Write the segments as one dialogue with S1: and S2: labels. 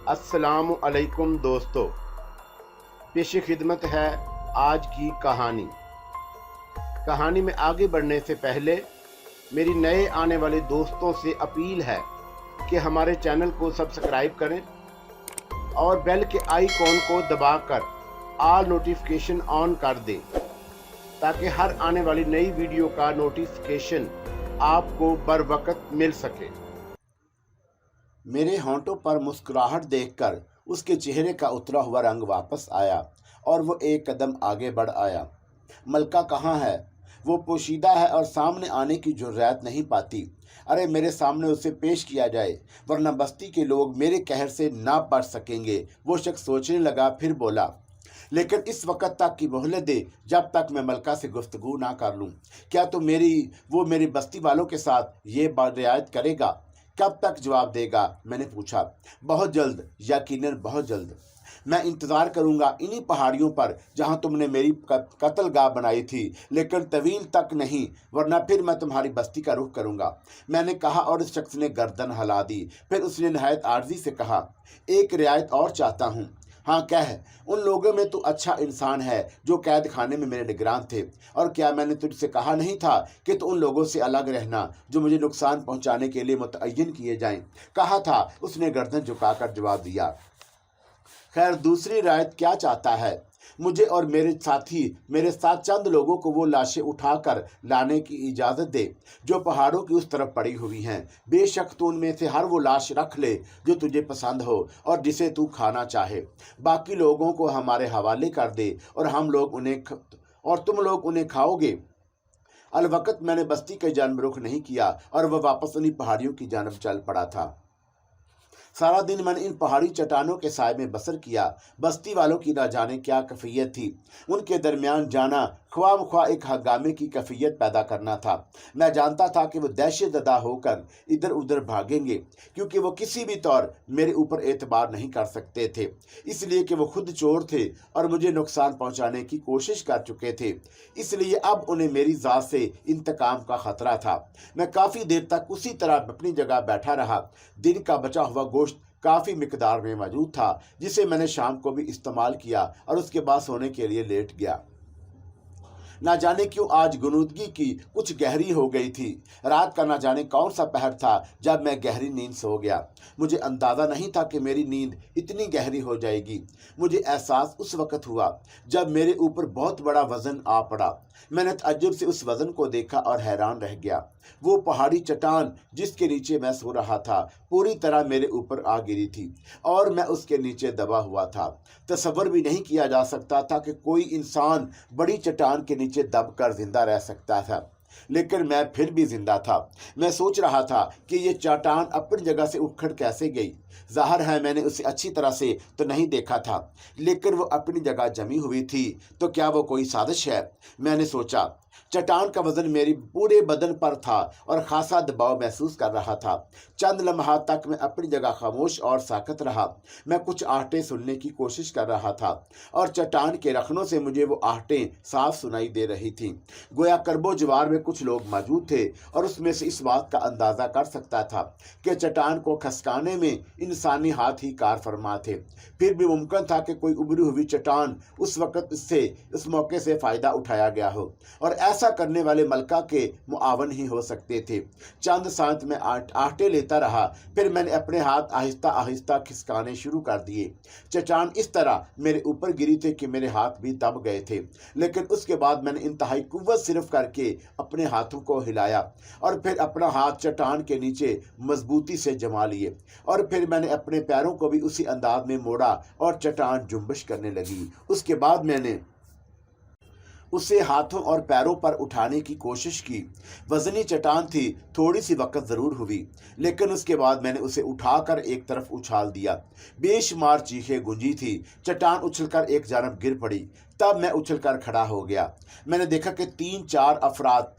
S1: अस्सलाम अलैकुम दोस्तों, पेश खिदमत है आज की कहानी। कहानी में आगे बढ़ने से पहले मेरी नए आने वाले दोस्तों से अपील है कि हमारे चैनल को सब्सक्राइब करें और बेल के आइकॉन को दबाकर ऑल नोटिफिकेशन ऑन कर दें ताकि हर आने वाली नई वीडियो का नोटिफिकेशन आपको बर वक्त मिल सके। मेरे होंठों पर मुस्कुराहट देखकर उसके चेहरे का उतरा हुआ रंग वापस आया और वो एक कदम आगे बढ़ आया। मलका कहाँ है? वो पोशीदा है और सामने आने की जुर्रत नहीं पाती। अरे मेरे सामने उसे पेश किया जाए वरना बस्ती के लोग मेरे कहर से ना बच सकेंगे। वो शख्स सोचने लगा, फिर बोला, लेकिन इस वक्त तक की मोहलत दे जब तक मैं मलका से गुफ्तगू ना कर लूँ। क्या तो वो मेरी बस्ती वालों के साथ ये रियायत करेगा? कब तक जवाब देगा? मैंने पूछा। बहुत जल्द, यकीनन बहुत जल्द। मैं इंतज़ार करूंगा इन्हीं पहाड़ियों पर जहां तुमने मेरी कत्लगाह बनाई थी, लेकिन तवील तक नहीं, वरना फिर मैं तुम्हारी बस्ती का रुख करूंगा, मैंने कहा और उस शख्स ने गर्दन हिला दी। फिर उसने नहायत आर्जी से कहा, एक रियायत और चाहता हूँ। हाँ कह। उन लोगों में तू अच्छा इंसान है जो कैद खाने में मेरे निगरान थे, और क्या मैंने तुझसे कहा नहीं था कि तू उन लोगों से अलग रहना जो मुझे नुकसान पहुंचाने के लिए मुतय्यन किए जाएं? कहा था, उसने गर्दन झुकाकर जवाब दिया। खैर, दूसरी रियायत क्या चाहता है? मुझे और मेरे साथ चंद लोगों को वो लाशें उठाकर लाने की इजाज़त दे जो पहाड़ों की उस तरफ पड़ी हुई हैं। बेशक तू उनमें से हर वो लाश रख ले जो तुझे पसंद हो और जिसे तू खाना चाहे। बाकी लोगों को हमारे हवाले कर दे और तुम लोग उन्हें खाओगे। अलवक्त मैंने बस्ती की जानब रुख नहीं किया और वह वापस उन्हीं पहाड़ियों की जानब चल पड़ा था। सारा दिन मैंने इन पहाड़ी चट्टानों के साय में बसर किया। बस्ती वालों की ना जाने क्या कैफियत थी। उनके दरमियान जाना ख्वामख्वाह एक हंगामे की कैफियत पैदा करना था। मैं जानता था कि वो दहशतज़दा होकर इधर उधर भागेंगे, क्योंकि वो किसी भी तौर मेरे ऊपर एतबार नहीं कर सकते थे, इसलिए कि वो खुद चोर थे और मुझे नुकसान पहुंचाने की कोशिश कर चुके थे। इसलिए अब उन्हें मेरी ज़ात से इंतकाम का ख़तरा था। मैं काफ़ी देर तक उसी तरह अपनी जगह बैठा रहा। दिन का बचा हुआ गोश्त काफ़ी मिकदार में मौजूद था, जिसे मैंने शाम को भी इस्तेमाल किया और उसके बाद सोने के लिए लेट गया। ना जाने क्यों आज गुनूदगी की कुछ गहरी हो गई थी। रात का ना जाने कौन सा पहर था जब मैं गहरी नींद सो गया। मुझे अंदाज़ा नहीं था कि मेरी नींद इतनी गहरी हो जाएगी। मुझे एहसास उस वक़्त हुआ जब मेरे ऊपर बहुत बड़ा वज़न आ पड़ा। मैंने तअज्जुब से उस वज़न को देखा और हैरान रह गया। वो पहाड़ी चट्टान जिसके नीचे मैं सो रहा था पूरी तरह मेरे ऊपर आ गिरी थी और मैं उसके नीचे दबा हुआ था। तसव्वुर भी नहीं किया जा सकता था कि कोई इंसान बड़ी चट्टान के नीचे दबकर जिंदा रह सकता था, लेकिन मैं फिर भी जिंदा था। मैं सोच रहा था कि ये चट्टान अपनी जगह से उठकर कैसे गई। ज़ाहिर है मैंने उसे अच्छी तरह से तो नहीं देखा था, लेकिन वो अपनी जगह जमी हुई थी। तो क्या वो कोई साजिश है? मैंने सोचा। चट्टान का वजन मेरी पूरे बदन पर था और खासा दबाव महसूस कर रहा था। चंद लम्हात तक मैं अपनी जगह खामोश और साकत रहा। मैं कुछ आहटें सुनने की कोशिश कर रहा था और चट्टान के रखनों से मुझे वो आहटें साफ सुनाई दे रही थीं। गोया करबो जवार में कुछ लोग मौजूद थे और उसमें से इस बात का अंदाज़ा कर सकता था कि चट्टान को खसकाने में इंसानी हाथ ही कार फरमा थे। फिर भी मुमकिन था कि कोई उभरी हुई चट्टान उस वक़्त इस मौके से फ़ायदा उठाया गया हो और ऐसा करने वाले मलका के मुआवन ही हो सकते थे। चंद सांत में आहटे लेता रहा, फिर मैंने अपने हाथ आहिस्ता आहिस्ता खिसकाने शुरू कर दिए। चट्टान इस तरह मेरे ऊपर गिरी थी कि मेरे हाथ भी दब गए थे, लेकिन उसके बाद मैंने इंतहाई कुव्वत सिर्फ करके अपने हाथों को हिलाया और फिर अपना हाथ चट्टान के नीचे मजबूती से जमा लिए और फिर मैंने अपने पैरों को भी उसी अंदाज में मोड़ा और चट्टान जुम्बिश करने लगी। उसके बाद मैंने उसे हाथों और पैरों पर उठाने की कोशिश की। वजनी चट्टान थी, थोड़ी सी वक़्त ज़रूर हुई, लेकिन उसके बाद मैंने उसे उठाकर एक तरफ उछाल दिया। बेशुमार चीखें गूंजी थी। चट्टान उछलकर एक जानब गिर पड़ी। तब मैं उछलकर खड़ा हो गया। मैंने देखा कि 3-4 अफराद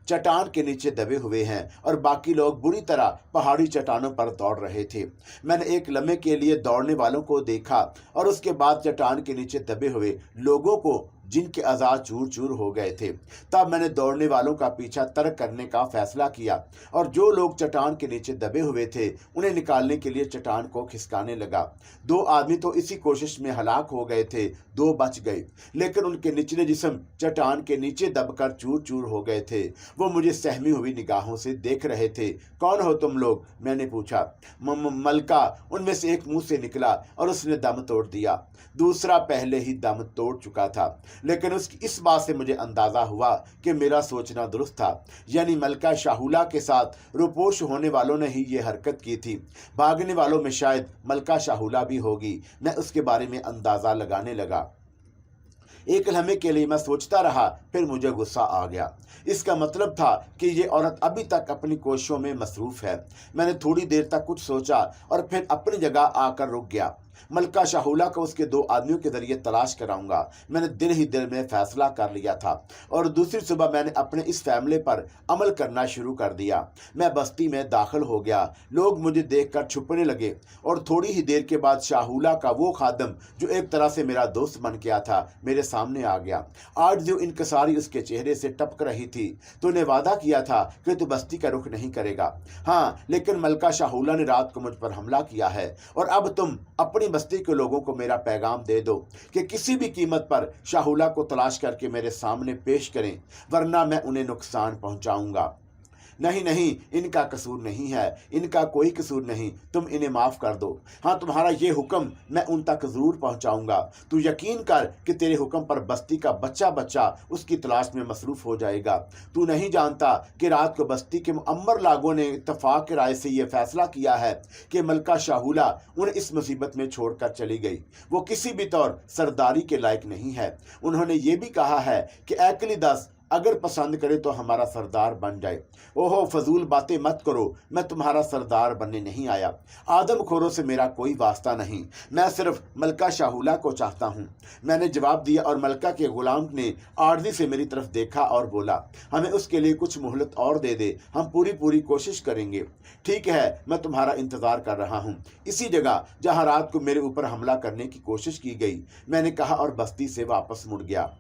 S1: चट्टान के नीचे दबे हुए हैं और बाकी लोग बुरी तरह पहाड़ी चट्टानों पर दौड़ रहे थे। मैंने एक लम्हे के लिए दौड़ने वालों को देखा और उसके बाद चट्टान के नीचे दबे हुए लोगों को जिनके अज़ा चूर चूर हो गए थे। तब मैंने दौड़ने वालों का पीछा तर्क करने का फैसला किया और जो लोग चट्टान के नीचे दबे हुए थे उन्हें निकालने के लिए चट्टान को खिसकाने लगा। 2 आदमी तो इसी कोशिश में हलाक हो गए थे, 2 बच गए, लेकिन उनके निचले जिस्म चट्टान के नीचे दबकर चूर चूर हो गए थे। वो मुझे सहमी हुई निगाहों से देख रहे थे। कौन हो तुम लोग? मैंने पूछा। मलका उनमें से एक मुंह से निकला और उसने दम तोड़ दिया। दूसरा पहले ही दम तोड़ चुका था, लेकिन उसकी इस बात से मुझे अंदाजा हुआ कि मेरा सोचना दुरुस्त था, यानी मलका शाहुला के साथ रुपोश होने वालों ने ही ये हरकत की थी। भागने वालों में शायद मलका शाहुला भी होगी। मैं उसके बारे में अंदाजा लगाने लगा। एक लम्हे के लिए मैं सोचता रहा, फिर मुझे गुस्सा आ गया। इसका मतलब था कि ये औरत अभी तक अपनी कोशिशों में मसरूफ है। मैंने थोड़ी देर तक कुछ सोचा और फिर अपनी जगह आकर रुक गया। मलका शाहुला को उसके 2 आदमियों के जरिए तलाश कराऊंगा, मैंने दिल ही दिल में फैसला कर लिया था और दूसरी सुबह मैंने अपने इस फैसले पर अमल करना शुरू कर दिया। मैं बस्ती में दाखिल हो गया। लोग मुझे देखकर छुपने लगे और थोड़ी ही देर के बाद शाहुला का वो खादम जो एक तरह से मेरा दोस्त बन गया था मेरे सामने आ गया। आज जो इनकसारी उसके चेहरे से टपक रही थी। तूने वादा किया था कि तू बस्ती का रुख नहीं करेगा। हाँ, लेकिन मलका शाहुला ने रात को मुझ पर हमला किया है और अब तुम अपनी बस्ती के लोगों को मेरा पैगाम दे दो कि किसी भी कीमत पर शाहुला को तलाश करके मेरे सामने पेश करें, वरना मैं उन्हें नुकसान पहुंचाऊंगा। नहीं नहीं, इनका कसूर नहीं है, इनका कोई कसूर नहीं, तुम इन्हें माफ़ कर दो। हाँ, तुम्हारा ये हुक्म मैं उन तक ज़रूर पहुंचाऊंगा। तू यकीन कर कि तेरे हुक्म पर बस्ती का बच्चा बच्चा उसकी तलाश में मसरूफ़ हो जाएगा। तू नहीं जानता कि रात को बस्ती के मुअम्मर लोगों ने इत्तफाक की राय से यह फैसला किया है कि मलका शाहुला उन्हें इस मुसीबत में छोड़कर चली गई। वो किसी भी तौर सरदारी के लायक नहीं है। उन्होंने ये भी कहा है कि एकलीदास अगर पसंद करे तो हमारा सरदार बन जाए। ओहो, फजूल बातें मत करो, मैं तुम्हारा सरदार बनने नहीं आया। आदम खोरों से मेरा कोई वास्ता नहीं, मैं सिर्फ मलका शाहुला को चाहता हूँ। मैंने जवाब दिया और मलका के गुलाम ने आर्जी से मेरी तरफ देखा और बोला, हमें उसके लिए कुछ मोहलत और दे दे, हम पूरी कोशिश करेंगे। ठीक है, मैं तुम्हारा इंतजार कर रहा हूँ, इसी जगह जहाँ रात को मेरे ऊपर हमला करने की कोशिश की गई, मैंने कहा और बस्ती से वापस मुड़ गया।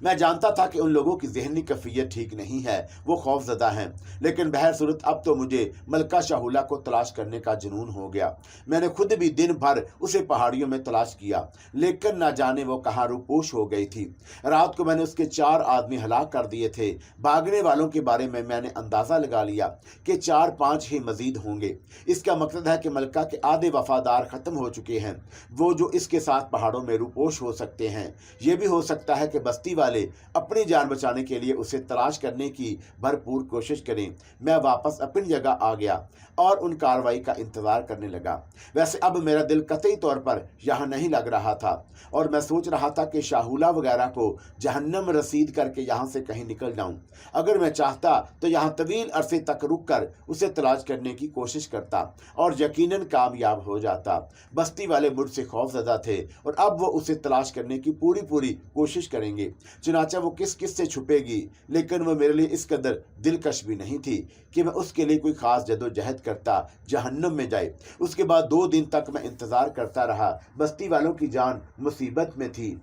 S1: मैं जानता था कि उन लोगों की ज़हनी कैफियत ठीक नहीं है, वो खौफजदा हैं, लेकिन बहर सूरत अब तो मुझे मलका शाहुला को तलाश करने का जुनून हो गया। मैंने खुद भी दिन भर उसे पहाड़ियों में तलाश किया, लेकिन ना जाने वो कहाँ रूपोश हो गई थी। रात को मैंने उसके 4 आदमी हलाक कर दिए थे। भागने वालों के बारे में मैंने अंदाज़ा लगा लिया कि 4-5 ही मजीद होंगे। इसका मकसद है कि मलका के आधे वफादार ख़त्म हो चुके हैं, वो जो इसके साथ पहाड़ों में रूपोश हो सकते हैं। ये भी हो सकता है कि बस्ती अपनी जान बचाने के लिए उसे तलाश करने की भरपूर कोशिश करें। मैं वापस अपनी जगह आ गया और उन कार्रवाई का इंतजार करने लगा। वैसे अब मेरा दिल कतई तौर पर यहाँ नहीं लग रहा था और मैं सोच रहा था कि शाहुला वगैरह को जहन्नम रसीद करके यहाँ से कहीं निकल जाऊँ। अगर मैं चाहता तो यहाँ तवील अरसे तक रुक कर उसे तलाश करने की कोशिश करता और यकीनन कामयाब हो जाता। बस्ती वाले मुझसे खौफजदा थे और अब वो उसे तलाश करने की पूरी कोशिश करेंगे। चुनाचा वो किस किस से छुपेगी, लेकिन वो मेरे लिए इस कदर दिलकश भी नहीं थी कि मैं उसके लिए कोई खास जदोजहद करता जहन्नम में जाए। उसके बाद 2 दिन तक मैं इंतज़ार करता रहा। बस्ती वालों की जान मुसीबत में थी,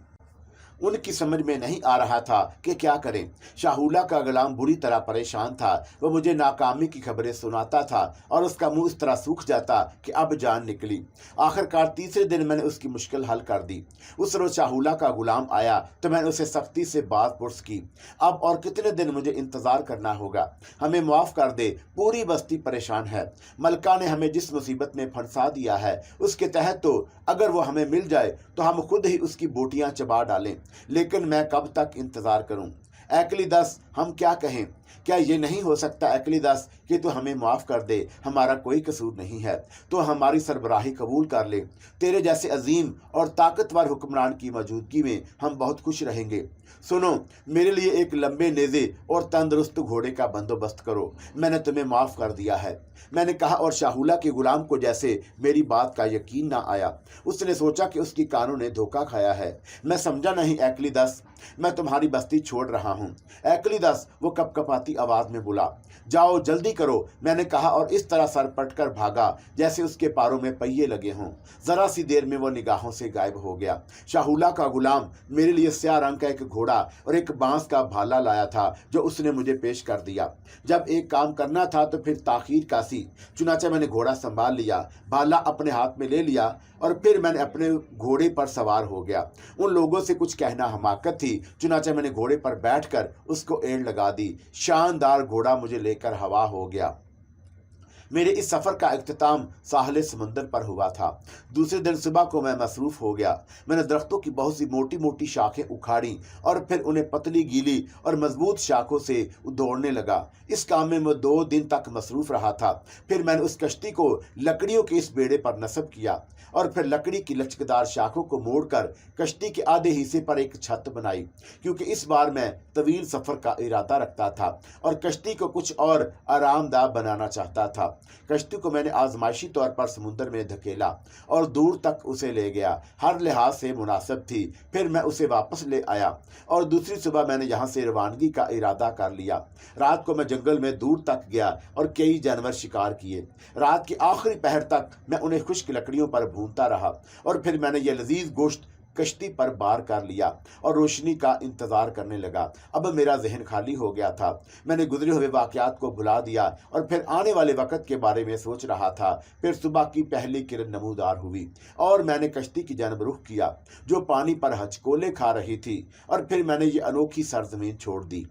S1: उनकी समझ में नहीं आ रहा था कि क्या करें। शाहुला का गुलाम बुरी तरह परेशान था। वह मुझे नाकामी की खबरें सुनाता था और उसका मुंह इस तरह सूख जाता कि अब जान निकली। आखिरकार तीसरे दिन मैंने उसकी मुश्किल हल कर दी। उस रोज शाहुला का गुलाम आया तो मैंने उसे सख्ती से बात पुरस की। अब और कितने दिन मुझे इंतज़ार करना होगा? हमें माफ़ कर दे, पूरी बस्ती परेशान है। मलका ने हमें जिस मुसीबत में फंसा दिया है उसके तहत तो अगर वो हमें मिल जाए तो हम खुद ही उसकी बोटियां चबा डालें, लेकिन मैं कब तक इंतज़ार करूं? एकलीदास, हम क्या कहें? क्या ये नहीं हो सकता एकलीदास कि तू हमें माफ़ कर दे? हमारा कोई कसूर नहीं है, तो हमारी सरबराही कबूल कर ले। तेरे जैसे अजीम और ताकतवर हुक्मरान की मौजूदगी में हम बहुत खुश रहेंगे। सुनो, मेरे लिए एक लंबे नेज़े और तंदुरुस्त घोड़े का बंदोबस्त करो। मैंने तुम्हें माफ़ कर दिया है, मैंने कहा, और शाहुला के गुलाम को जैसे मेरी बात का यकीन ना आया। उसने सोचा कि उसकी कानों ने धोखा खाया है। मैं समझा नहीं एकलीदास, मैं तुम्हारी बस्ती छोड़ रहा हूँ। एकलीदास जबरदस्त वो कपकपाती आवाज में बोला, जाओ जल्दी करो, मैंने कहा, और इस तरह सर पटकर भागा जैसे उसके पैरों में पहिए लगे हों। जरा सी देर में वो निगाहों से गायब हो गया। शाहुला का गुलाम मेरे लिए स्याह रंग का एक घोड़ा और एक बांस का भाला लाया था जो उसने मुझे पेश कर दिया। जब एक काम करना था तो फिर ताखीर कासी, चुनाचे मैंने घोड़ा संभाल लिया, भाला अपने हाथ में ले लिया और फिर मैंने अपने घोड़े पर सवार हो गया। उन लोगों से कुछ कहना हमाकत थी, चुनाचे मैंने घोड़े पर बैठकर उसको एड़ लगा दी। शानदार घोड़ा मुझे लेकर हवा हो गया। मेरे इस सफ़र का इख्तिताम साहिल समंदर पर हुआ था। दूसरे दिन सुबह को मैं मसरूफ़ हो गया। मैंने दरख्तों की बहुत सी मोटी मोटी शाखें उखाड़ी और फिर उन्हें पतली गीली और मजबूत शाखों से दौड़ने लगा। इस काम में मैं 2 दिन तक मसरूफ़ रहा था। फिर मैंने उस कश्ती को लकड़ियों के इस बेड़े पर नस्ब किया और फिर लकड़ी की लचकदार शाखों को मोड़कर कश्ती के आधे हिस्से पर एक छत बनाई, क्योंकि इस बार मैं तवील सफ़र का इरादा रखता था और कश्ती को कुछ और आरामदाह बनाना चाहता था। कश्ती को मैंने आजमाइशी तौर पर समुद्र में धकेला और दूर तक उसे ले गया। हर लिहाज से मुनासिब थी। फिर मैं उसे वापस ले आया और दूसरी सुबह मैंने यहाँ से रवानगी का इरादा कर लिया। रात को मैं जंगल में दूर तक गया और कई जानवर शिकार किए। रात के आखिरी पहर तक मैं उन्हें खुश्क लकड़ियों पर भूनता रहा और फिर मैंने यह लजीज गोश्त कश्ती पर बार कर लिया और रोशनी का इंतजार करने लगा। अब मेरा जहन खाली हो गया था। मैंने गुजरे हुए वाकयात को भुला दिया और फिर आने वाले वक्त के बारे में सोच रहा था। फिर सुबह की पहली किरण नमूदार हुई और मैंने कश्ती की जानब रुख किया जो पानी पर हचकोले खा रही थी, और फिर मैंने ये अनोखी सरजमीन छोड़ दी।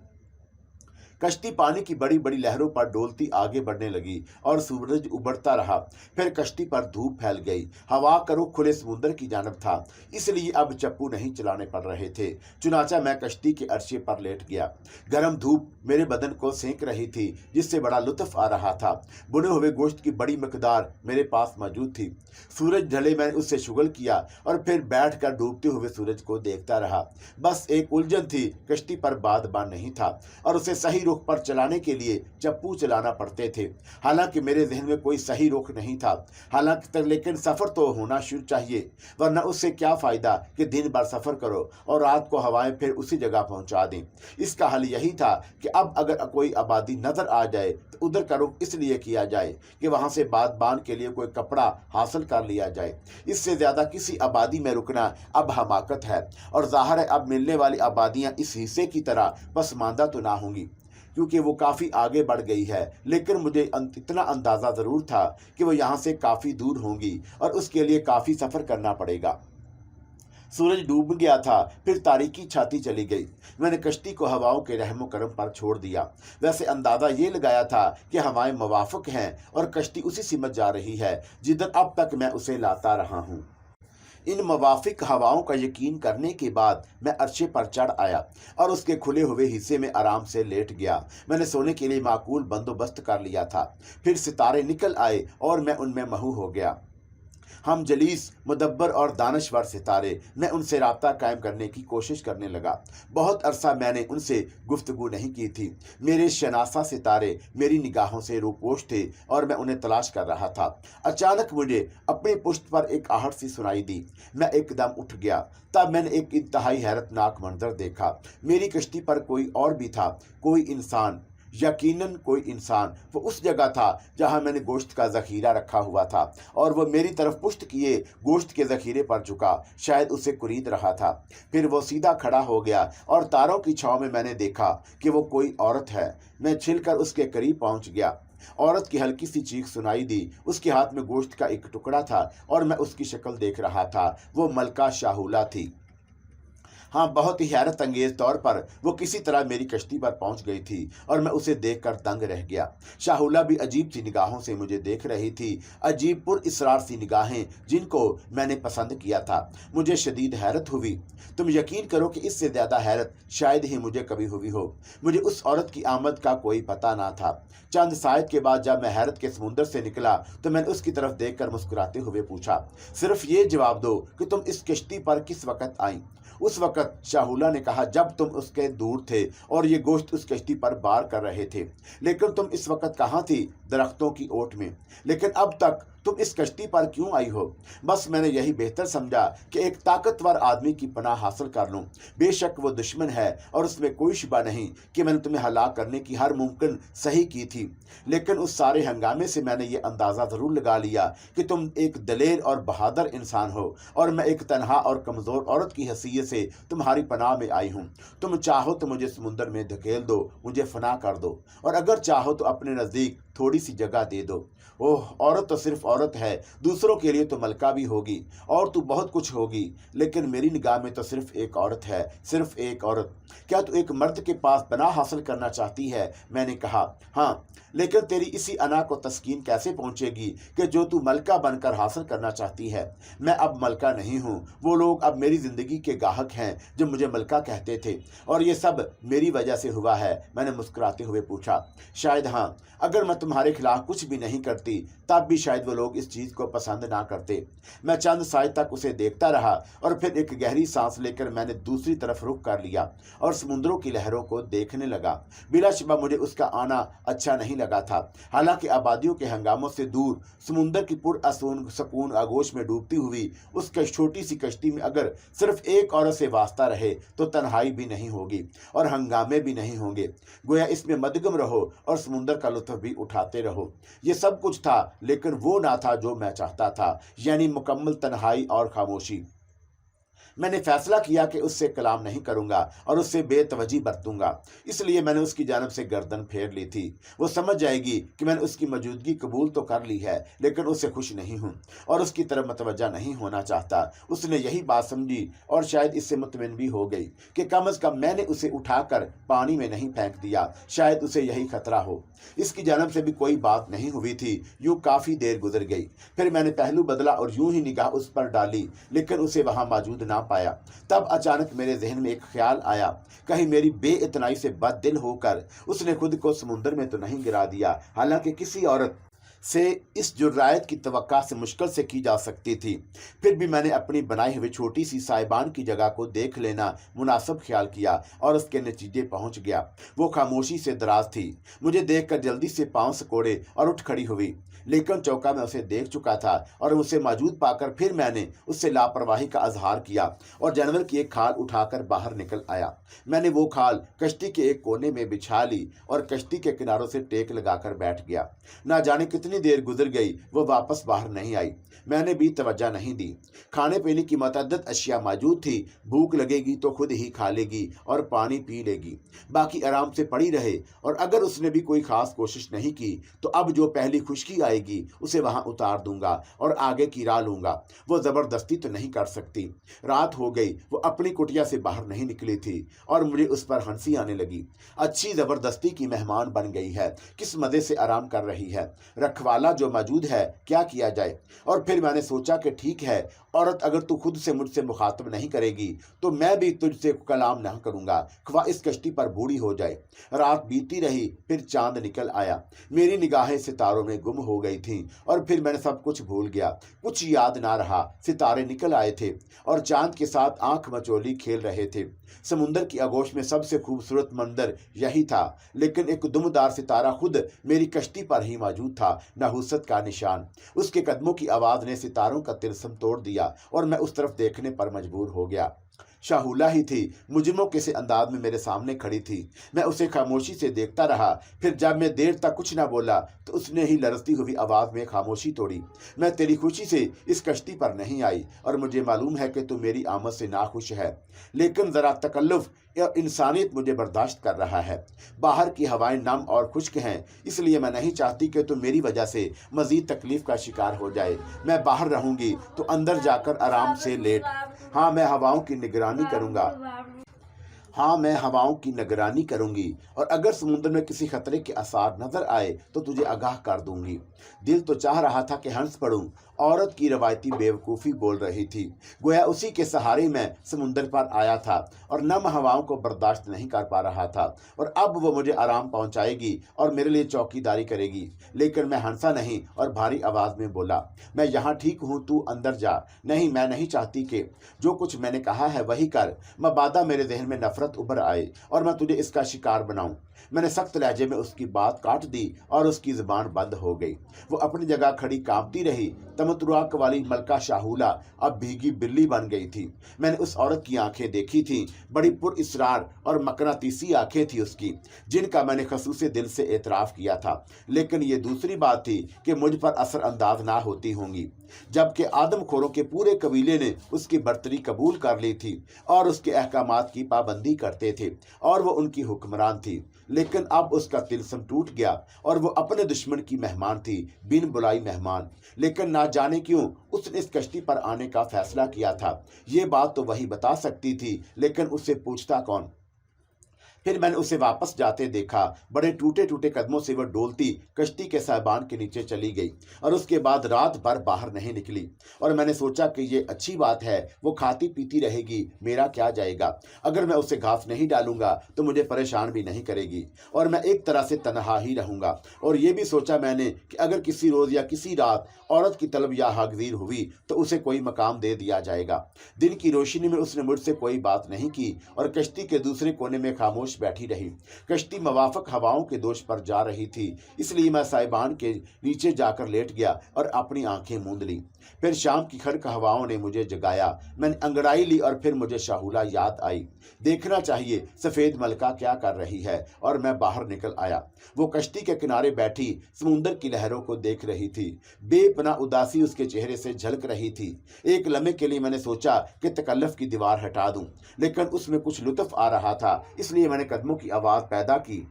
S1: कश्ती पानी की बड़ी बड़ी लहरों पर डोलती आगे बढ़ने लगी और सूरज उबरता रहा। फिर कश्ती पर धूप फैल गई। हवा का रुख खुले समुद्र की जानब था, इसलिए अब चप्पू नहीं चलाने पड़ रहे थे। चुनाचा मैं कश्ती के अर्शे पर लेट गया। गर्म धूप मेरे बदन को सेंक रही थी, जिससे बड़ा लुत्फ आ रहा था। बुने हुए गोश्त की बड़ी मकदार मेरे पास मौजूद थी। सूरज ढले मैंने उससे शुगल किया और फिर बैठकर डूबते हुए सूरज को देखता रहा। बस एक उलझन थी, कश्ती पर बादबान नहीं था और उसे सही रुख पर चलाने के लिए चप्पू चलाना पड़ते थे। हालांकि मेरे जहन में कोई सही रुख नहीं था, लेकिन सफ़र तो होना शुरू चाहिए, वरना उससे क्या फ़ायदा कि दिन भर सफ़र करो और रात को हवाएं फिर उसी जगह पहुंचा दें। इसका हल यही था कि अब अगर कोई आबादी नज़र आ जाए तो उधर का रुख इसलिए किया जाए कि वहां से बादबान के लिए कोई कपड़ा हासिल कर लिया जाए। इससे ज़्यादा किसी आबादी में रुकना अब हमाकत है, और ज़ाहिर है अब मिलने वाली आबादियाँ इस हिस्से की तरह पसमानदा तो ना होंगी, क्योंकि वो काफ़ी आगे बढ़ गई है। लेकिन मुझे इतना अंदाज़ा ज़रूर था कि वो यहाँ से काफ़ी दूर होंगी और उसके लिए काफ़ी सफ़र करना पड़ेगा। सूरज डूब गया था, फिर तारीकी छाती चली गई। मैंने कश्ती को हवाओं के रहमो करम पर छोड़ दिया। वैसे अंदाज़ा ये लगाया था कि हवाएं मुवाफिक हैं और कश्ती उसी सिमत जा रही है जिधर अब तक मैं उसे लाता रहा हूँ। इन मवाफिक हवाओं का यकीन करने के बाद मैं अर्शे पर चढ़ आया और उसके खुले हुए हिस्से में आराम से लेट गया। मैंने सोने के लिए माकूल बंदोबस्त कर लिया था। फिर सितारे निकल आए और मैं उनमें महू हो गया। हम जलीस, मुदब्बर और दानश्वर सितारे, मैं उनसे राब्ता कायम करने की कोशिश करने लगा। बहुत अरसा मैंने उनसे गुफ्तगू नहीं की थी। मेरे शनासा सितारे मेरी निगाहों से रूपोश थे और मैं उन्हें तलाश कर रहा था। अचानक मुझे अपनी पुश्त पर एक आहट सी सुनाई दी। मैं एकदम उठ गया। तब मैंने एक इंतहाई हैरतनाक मंजर देखा। मेरी कश्ती पर कोई और भी था, कोई इंसान, यकीनन कोई इंसान। वो उस जगह था जहां मैंने गोश्त का ज़ख़ीरा रखा हुआ था और वो मेरी तरफ पुश्त किए गोश्त के ज़ख़ीरे पर झुका, शायद उसे कुरीद रहा था। फिर वो सीधा खड़ा हो गया और तारों की छाँव में मैंने देखा कि वो कोई औरत है। मैं छिलकर उसके करीब पहुंच गया। औरत की हल्की सी चीख सुनाई दी। उसके हाथ में गोश्त का एक टुकड़ा था और मैं उसकी शक्ल देख रहा था। वो मलका शाहुला थी। हाँ, बहुत ही हैरत अंगेज तौर पर वो किसी तरह मेरी कश्ती पर पहुंच गई थी और मैं उसे देखकर दंग रह गया। शाहुला भी अजीब सी निगाहों से मुझे देख रही थी, अजीब पुर इसरार सी निगाहें जिनको मैंने पसंद किया था। मुझे शदीद हैरत हुई। तुम यकीन करो कि इससे ज़्यादा हैरत शायद ही मुझे कभी हुई हो। मुझे उस औरत की आमद का कोई पता ना था। चंद सायद के बाद जब मैं हैरत के समुंदर से निकला तो मैंने उसकी तरफ देखकर मुस्कुराते हुए पूछा, सिर्फ ये जवाब दो कि तुम इस कश्ती पर किस वक़्त आई। उस वक़्त शाहुला ने कहा, जब तुम उसके दूर थे और ये गोश्त उस कश्ती पर बार कर रहे थे। लेकिन तुम इस वक़्त कहाँ थी दरख्तों की ओट में। लेकिन अब तक तुम इस कश्ती पर क्यों आई हो? बस मैंने यही बेहतर समझा कि एक ताकतवर आदमी की पनाह हासिल कर लूं। बेशक वो दुश्मन है और उसमें कोई शुबा नहीं कि मैंने तुम्हें हलाक करने की हर मुमकिन सही की थी, लेकिन उस सारे हंगामे से मैंने ये अंदाज़ा ज़रूर लगा लिया कि तुम एक दलेर और बहादुर इंसान हो और मैं एक तनहा और कमज़ोर औरत की हैसियत से तुम्हारी पनाह में आई हूँ। तुम चाहो तो मुझे समुंदर में धकेल दो, मुझे फना कर दो, और अगर चाहो तो अपने नज़दीक थोड़ी सी जगह दे दो। ओह, औरत तो सिर्फ औरत है, दूसरों के लिए तो मलका भी होगी और तू बहुत कुछ होगी, लेकिन मेरी निगाह में तो सिर्फ एक औरत है, सिर्फ एक औरत। क्या तू एक मर्द के पास पनाह हासिल करना चाहती है? मैंने कहा, हाँ, लेकिन तेरी इसी अना को तस्कीन कैसे पहुंचेगी कि जो तू मलका बनकर हासिल करना चाहती है? मैं अब मलका नहीं हूँ, वो लोग अब मेरी ज़िंदगी के गाहक हैं जो मुझे मलका कहते थे, और ये सब मेरी वजह से हुआ है। मैंने मुस्कुराते हुए पूछा, शायद हाँ, अगर मैं तुम्हारे खिलाफ कुछ भी नहीं करती तब भी शायद वो लोग इस चीज़ को पसंद ना करते। मैं चंद साय तक उसे देखता रहा और फिर एक गहरी सांस लेकर मैंने दूसरी तरफ रुख कर लिया और समुद्रों की लहरों को देखने लगा। बिलाशुबा मुझे उसका आना अच्छा नहीं लगा था। हालांकि आबादियों के हंगामों से दूर समुंदर की पुरअसकून आगोश में डूबती हुई उस छोटी सी कश्ती में अगर सिर्फ एक औरत से वास्ता रहे तो तन्हाई भी नहीं होगी और हंगामे भी नहीं होंगे। गोया इसमें मदगम रहो और समुंदर का लुत्फ भी उठाते रहो। ये सब कुछ था, लेकिन वो ना था जो मैं चाहता था, यानी मुकम्मल तन्हाई और खामोशी। मैंने फैसला किया कि उससे कलाम नहीं करूंगा और उससे बेतवजी बरतूंगा। इसलिए मैंने उसकी जानब से गर्दन फेर ली थी। वो समझ जाएगी कि मैंने उसकी मौजूदगी कबूल तो कर ली है, लेकिन उससे खुश नहीं हूँ और उसकी तरफ मतवज्जा नहीं होना चाहता। उसने यही बात समझी और शायद इससे मुतमिन भी हो गई कि कम अज़ कम मैंने उसे उठाकर पानी में नहीं फेंक दिया। शायद उसे यही खतरा हो। इसकी जानब से भी कोई बात नहीं हुई थी। यूँ काफ़ी देर गुजर गई। फिर मैंने पहलू बदला और यूं ही निगाह उस पर डाली, लेकिन उसे वहां मौजूद ना पाया। तब अचानक मेरे जहन में एक ख्याल आया, कहीं मेरी बेइतनाई से बददिल होकर उसने खुद को समुंदर में तो नहीं गिरा दिया। हालांकि किसी औरत से इस जुर्रायत की तवक्का से मुश्किल से की जा सकती थी। फिर भी मैंने अपनी बनाई हुई छोटी सी साइबान की जगह को देख लेना मुनासिब ख्याल किया और उसके नतीजे पहुंच गया। वो खामोशी से दराज थी। मुझे देखकर जल्दी से पांव सिकोड़े और उठ खड़ी हुई, लेकिन चौका मैं उसे देख चुका था और उसे मौजूद पाकर फिर मैंने उससे लापरवाही का अजहार किया और जानवर की एक खाल उठाकर बाहर निकल आया। मैंने वो खाल कश्ती के एक कोने में बिछा ली और कश्ती के किनारों से टेक लगाकर बैठ गया। ना जाने कितनी देर गुजर गई, वो वापस बाहर नहीं आई। मैंने भी तवज्जो नहीं दी। खाने पीने की मतअद्दद अशिया मौजूद थी। भूख लगेगी तो खुद ही खा लेगी और पानी पी लेगी, बाकी आराम से पड़ी रहे। और अगर उसने भी कोई खास कोशिश नहीं की तो अब जो पहली खुश्की आएगी उसे वहां उतार दूंगा और आगे की राह लूंगा। वो जबरदस्ती तो नहीं कर सकती। रात हो गई। वो अपनी कुटिया से बाहर नहीं निकली थी और मुझे उस पर हंसी आने लगी। अच्छी जबरदस्ती की मेहमान बन गई है, किस मजे से आराम कर रही है। रखवाला जो मौजूद है, क्या किया जाए। और फिर मैंने सोचा कि ठीक है औरत, अगर तू खुद से मुझसे मुखातब नहीं करेगी तो मैं भी तुझसे कलाम ना करूंगा, ख्वा इस कश्ती पर बूढ़ी हो जाए। रात बीती रही, फिर चांद निकल आया। मेरी निगाहें सितारों में गुम हो गई थीं और फिर मैंने सब कुछ भूल गया। कुछ याद ना रहा। सितारे निकल आए थे और चांद के साथ आंख मचोली खेल रहे थे। समुंदर की आगोश में सबसे खूबसूरत मंजर यही था, लेकिन एक दुमदार सितारा खुद मेरी कश्ती पर ही मौजूद था, नहुसत का निशान। उसके कदमों की आवाज़ ने सितारों का तिलस्म तोड़ दिया और मैं उस तरफ देखने पर मजबूर हो गया। शाहुला ही थी, मुजरिमों के से अंदाज में मेरे सामने खड़ी थी। मैं उसे खामोशी से देखता रहा। फिर जब मैं देर तक कुछ न बोला तो उसने ही लरजती हुई आवाज़ में खामोशी तोड़ी। मैं तेरी खुशी से इस कश्ती पर नहीं आई और मुझे मालूम है कि तू मेरी आमद से नाखुश है, लेकिन ज़रा तकल्लुफ़ या इंसानियत मुझे बर्दाश्त कर रहा है। बाहर की हवाएं नम और खुश्क हैं, इसलिए मैं नहीं चाहती कि तुम मेरी वजह से मज़ीद तकलीफ़ का शिकार हो जाए। मैं बाहर रहूँगी तो अंदर जाकर आराम से लेट। हाँ, मैं हवाओं की निगरानी करूँगा। हाँ, मैं हवाओं की निगरानी करूंगी और अगर समुद्र में किसी खतरे के आसार नजर आए तो तुझे आगाह कर दूंगी। दिल तो चाह रहा था कि हंस पड़ूं। औरत की रवायती बेवकूफ़ी बोल रही थी। गोया उसी के सहारे मैं समुंदर पर आया था और नम हवाओं को बर्दाश्त नहीं कर पा रहा था, और अब वो मुझे आराम पहुंचाएगी और मेरे लिए चौकीदारी करेगी। लेकिन मैं हंसा नहीं और भारी आवाज़ में बोला, मैं यहाँ ठीक हूँ, तू अंदर जा। नहीं, मैं नहीं चाहती कि जो कुछ मैंने कहा है वही कर। मबादा मेरे जहन में नफरत औरत उभर आए और मैं तुझे इसका शिकार बनाऊं। मैंने सख्त लहजे में उसकी बात काट दी और उसकी जुबान बंद हो गई। वो अपनी जगह खड़ी कांपती रही। तमतुराक वाली मलका शाहूला अब भीगी बिल्ली बन गई थी। मैंने उस औरत की आंखें देखी थी, बड़ी पुरइसरार और मकनातीसी आंखें थी उसकी, जिनका मैंने खसूसे दिल से एतराफ़ किया था। लेकिन ये दूसरी बात थी कि मुझ पर असर अंदाज ना होती होंगी, जबकि आदमखोरों के पूरे कबीले ने उसकी बर्तरी कबूल कर ली थी और उसके अहकामात की पाबंदी करते थे और वो उनकी हुक्मरान थी। लेकिन अब उसका तिलस्म टूट गया और वो अपने दुश्मन की मेहमान थी, बिन बुलाई मेहमान। लेकिन ना जाने क्यों उसने इस कश्ती पर आने का फैसला किया था। ये बात तो वही बता सकती थी, लेकिन उससे पूछता कौन। फिर मैंने उसे वापस जाते देखा। बड़े टूटे टूटे कदमों से वह डोलती कश्ती के साइबान के नीचे चली गई और उसके बाद रात भर बाहर नहीं निकली। और मैंने सोचा कि ये अच्छी बात है, वो खाती पीती रहेगी, मेरा क्या जाएगा। अगर मैं उसे घास नहीं डालूंगा तो मुझे परेशान भी नहीं करेगी और मैं एक तरह से तनहा ही रहूंगा। और ये भी सोचा मैंने कि अगर किसी रोज़ या किसी रात औरत की तलब या हागजीर हुई तो उसे कोई मकाम दे दिया जाएगा। दिन की रोशनी में उसने मुझसे कोई बात नहीं की और कश्ती के दूसरे कोने में खामोश बैठी रही। कश्ती मवाफक हवाओं के दोष पर जा रही थी, इसलिए मैं साइबान के नीचे जाकर लेट गया और अपनी आंखें मूंद ली। फिर शाम की खड़क हवाओं ने मुझे जगाया। मैंने अंगड़ाई ली और फिर मुझे शाहूला याद आई। देखना चाहिए सफ़ेद मलका क्या कर रही है, और मैं बाहर निकल आया। वो कश्ती के किनारे बैठी समुंदर की लहरों को देख रही थी। बेपनाह उदासी उसके चेहरे से झलक रही थी। एक लम्हे के लिए मैंने सोचा कि तकल्लुफ़ की दीवार हटा दूं, लेकिन उसमें कुछ लुत्फ़ आ रहा था, इसलिए मैंने कदमों की आवाज़ पैदा की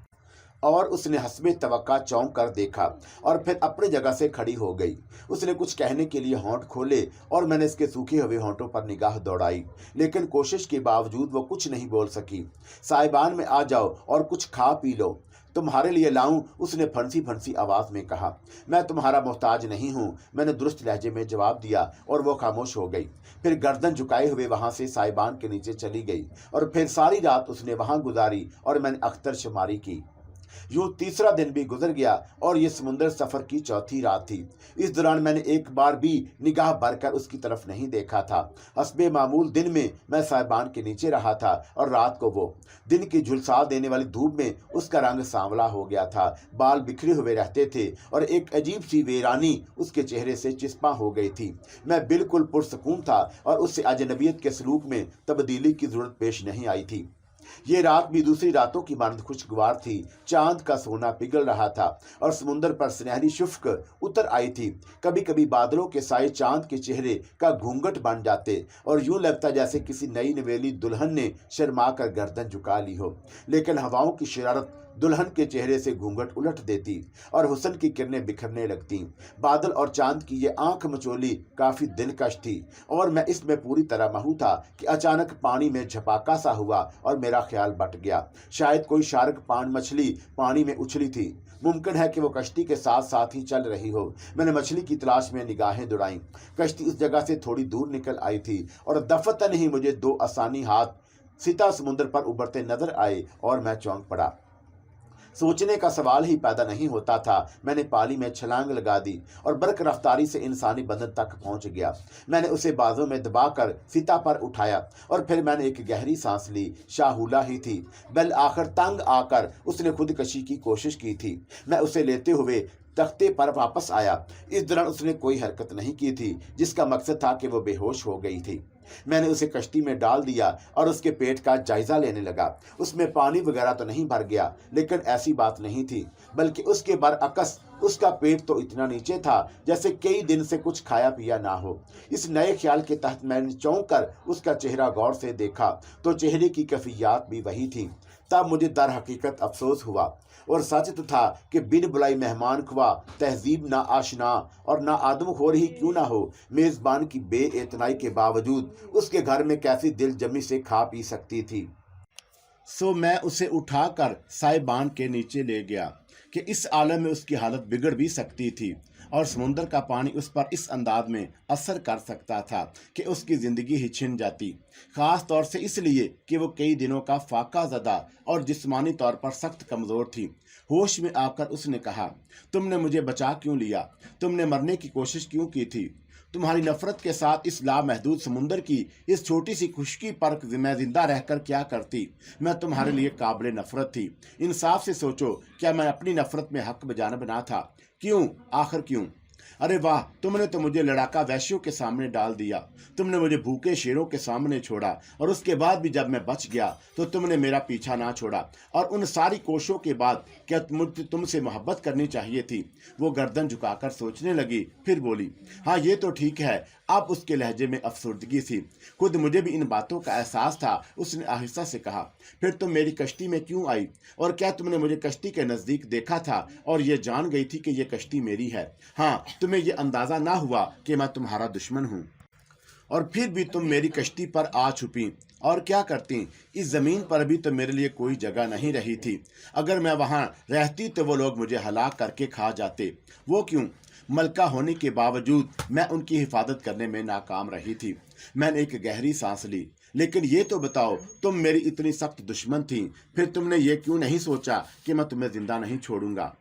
S1: और उसने हस्बे तवक्का चौंक कर देखा और फिर अपनी जगह से खड़ी हो गई। उसने कुछ कहने के लिए होंठ खोले और मैंने इसके सूखे हुए होंठों पर निगाह दौड़ाई, लेकिन कोशिश के बावजूद वो कुछ नहीं बोल सकी। साइबान में आ जाओ और कुछ खा पी लो, तुम्हारे लिए लाऊं, उसने फंसी फंसी आवाज़ में कहा। मैं तुम्हारा मोहताज नहीं हूँ, मैंने दुरुस्त लहजे में जवाब दिया और वो खामोश हो गई। फिर गर्दन झुकाए हुए वहाँ से साइबान के नीचे चली गई और फिर सारी रात उसने वहाँ गुजारी और मैंने अख्तर शुमारी की। यूं तीसरा दिन भी गुजर गया और ये समुंदर सफर की चौथी रात थी। इस दौरान मैंने एक बार भी निगाह भरकर उसकी तरफ नहीं देखा था। हस्बे मामूल दिन में मैं साइबान के नीचे रहा था और रात को वो। दिन की झुलसा देने वाली धूप में उसका रंग सांवला हो गया था, बाल बिखरे हुए रहते थे और एक अजीब सी वीरानी उसके चेहरे से चिस्पा हो गई थी। मैं बिल्कुल पुरसकून था और उससे अजनबियत के सलूक में तब्दीली की जरूरत पेश नहीं आई थी। ये रात भी दूसरी रातों की मानद खुशगवार थी। चांद का सोना पिघल रहा था और समुंदर पर सुनहरी शुफ्क उतर आई थी। कभी कभी बादलों के साए चांद के चेहरे का घूंघट बन जाते और यूं लगता जैसे किसी नई नवेली दुल्हन ने शर्मा कर गर्दन झुका ली हो। लेकिन हवाओं की शरारत दुल्हन के चेहरे से घूंघट उलट देती और हुस्न की किरणें बिखरने लगती। बादल और चांद की ये आंख मचोली काफी दिलकश थी और मैं इसमें पूरी तरह महू था कि अचानक पानी में झपाका सा हुआ और मेरा ख्याल बट गया। शायद कोई शार्क पान मछली पानी में उछली थी। मुमकिन है कि वो कश्ती के साथ साथ ही चल रही हो। मैंने मछली की तलाश में निगाहें दौड़ाईं। कश्ती उस जगह से थोड़ी दूर निकल आई थी और दफतन ही मुझे दो आसानी हाथ सीता समुद्र पर उभरते नजर आए और मैं चौंक पड़ा। सोचने का सवाल ही पैदा नहीं होता था। मैंने पाली में छलांग लगा दी और बरक रफ्तारी से इंसानी बदन तक पहुंच गया। मैंने उसे बाजों में दबाकर सीता पर उठाया और फिर मैंने एक गहरी सांस ली। शाहूला ही थी। बल आखिर तंग आकर उसने खुदकशी की कोशिश की थी। मैं उसे लेते हुए तख्ते पर वापस आया। इस दौरान उसने कोई हरकत नहीं की थी, जिसका मकसद था कि वो बेहोश हो गई थी। मैंने उसे कश्ती में डाल दिया और उसके पेट का जायजा लेने लगा। उसमें पानी वगैरह तो नहीं भर गया, लेकिन ऐसी बात नहीं थी, बल्कि उसके बरअक्स उसका पेट तो इतना नीचे था जैसे कई दिन से कुछ खाया पिया ना हो। इस नए ख्याल के तहत मैंने चौंक कर उसका चेहरा गौर से देखा तो चेहरे की कैफियत भी वही थी। तब मुझे दर हकीकत अफसोस हुआ और सच तो था कि बिन बुलाई मेहमान खुआ, तहजीब ना आशना और ना आदमखोर ही क्यों ना हो, मेज़बान की बेइतनाई के बावजूद उसके घर में कैसी दिल जमी से खा पी सकती थी। सो मैं उसे उठाकर साइबान के नीचे ले गया कि इस आलम में उसकी हालत बिगड़ भी सकती थी और समुंदर का पानी उस पर इस अंदाज में असर कर सकता था कि उसकी ज़िंदगी ही छिन जाती। ख़ास तौर से इसलिए कि वो कई दिनों का फाका ज़दा और जिस्मानी तौर पर सख्त कमज़ोर थी। होश में आकर उसने कहा, तुमने मुझे बचा क्यों लिया? तुमने मरने की कोशिश क्यों की थी? तुम्हारी नफरत के साथ इस लामहदूद समुंदर की इस छोटी सी खुशकी पर मैं जिंदा रहकर क्या करती। मैं तुम्हारे लिए काबिल नफरत थी। इंसाफ से सोचो, क्या मैं अपनी नफरत में हक बजाना बना था? क्यों, आखिर क्यों? अरे वाह, तुमने तो मुझे लड़ाका वैश्यों के सामने डाल दिया। तुमने मुझे भूखे शेरों के सामने छोड़ा, और उसके बाद भी जब मैं बच गया तो तुमने मेरा पीछा ना छोड़ा। और उन सारी कोशिशों के बाद क्या मुझे तुमसे मोहब्बत करनी चाहिए थी? वो गर्दन झुकाकर सोचने लगी, फिर बोली, हाँ ये तो ठीक है। अब उसके लहजे में अफसुर्दगी थी। खुद मुझे भी इन बातों का एहसास था। उसने आहिस्ता से कहा, फिर तुम मेरी कश्ती में क्यों आई? और क्या तुमने मुझे कश्ती के नजदीक देखा था और ये जान गई थी कि ये कश्ती मेरी है? हाँ, तुम्हें ये अंदाजा ना हुआ कि मैं तुम्हारा दुश्मन हूँ, और फिर भी तुम मेरी कश्ती पर आ छुपी। और क्या करती? इस जमीन पर भी तो मेरे लिए कोई जगह नहीं रही थी। अगर मैं वहां रहती तो वो लोग मुझे हलाक करके खा जाते। वो क्यों? मलका होने के बावजूद मैं उनकी हिफाजत करने में नाकाम रही थी। मैंने एक गहरी सांस ली। लेकिन ये तो बताओ, तुम मेरी इतनी सख्त दुश्मन थी, फिर तुमने ये क्यों नहीं सोचा कि मैं तुम्हें जिंदा नहीं छोड़ूंगा?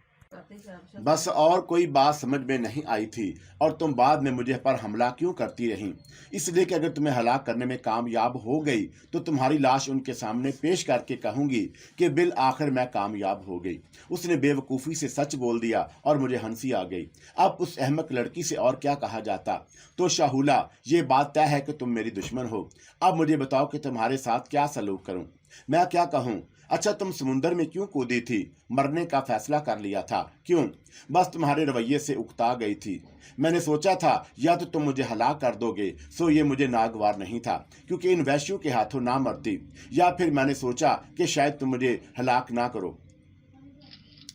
S1: बस और कोई बात समझ में नहीं आई थी। और तुम बाद में मुझे पर हमला क्यों करती रही? इसलिए कि अगर तुम्हें हलाक करने में कामयाब हो गई तो तुम्हारी लाश उनके सामने पेश करके कहूंगी कि बिल आखिर मैं कामयाब हो गई। उसने बेवकूफ़ी से सच बोल दिया और मुझे हंसी आ गई। अब उस अहमक लड़की से और क्या कहा जाता? तो शाहुला, ये बात तय है कि तुम मेरी दुश्मन हो। अब मुझे बताओ कि तुम्हारे साथ क्या सलूक करूं? मैं क्या कहूं? अच्छा, तुम समुंदर में क्यों कूदी थी? मरने का फैसला कर लिया था। क्यों? बस तुम्हारे रवैये से उकता गई थी। मैंने सोचा था या तो तुम मुझे हलाक कर दोगे, सो ये मुझे नागवार नहीं था क्योंकि इन वैश्यों के हाथों ना मरती, या फिर मैंने सोचा कि शायद तुम मुझे हलाक ना करो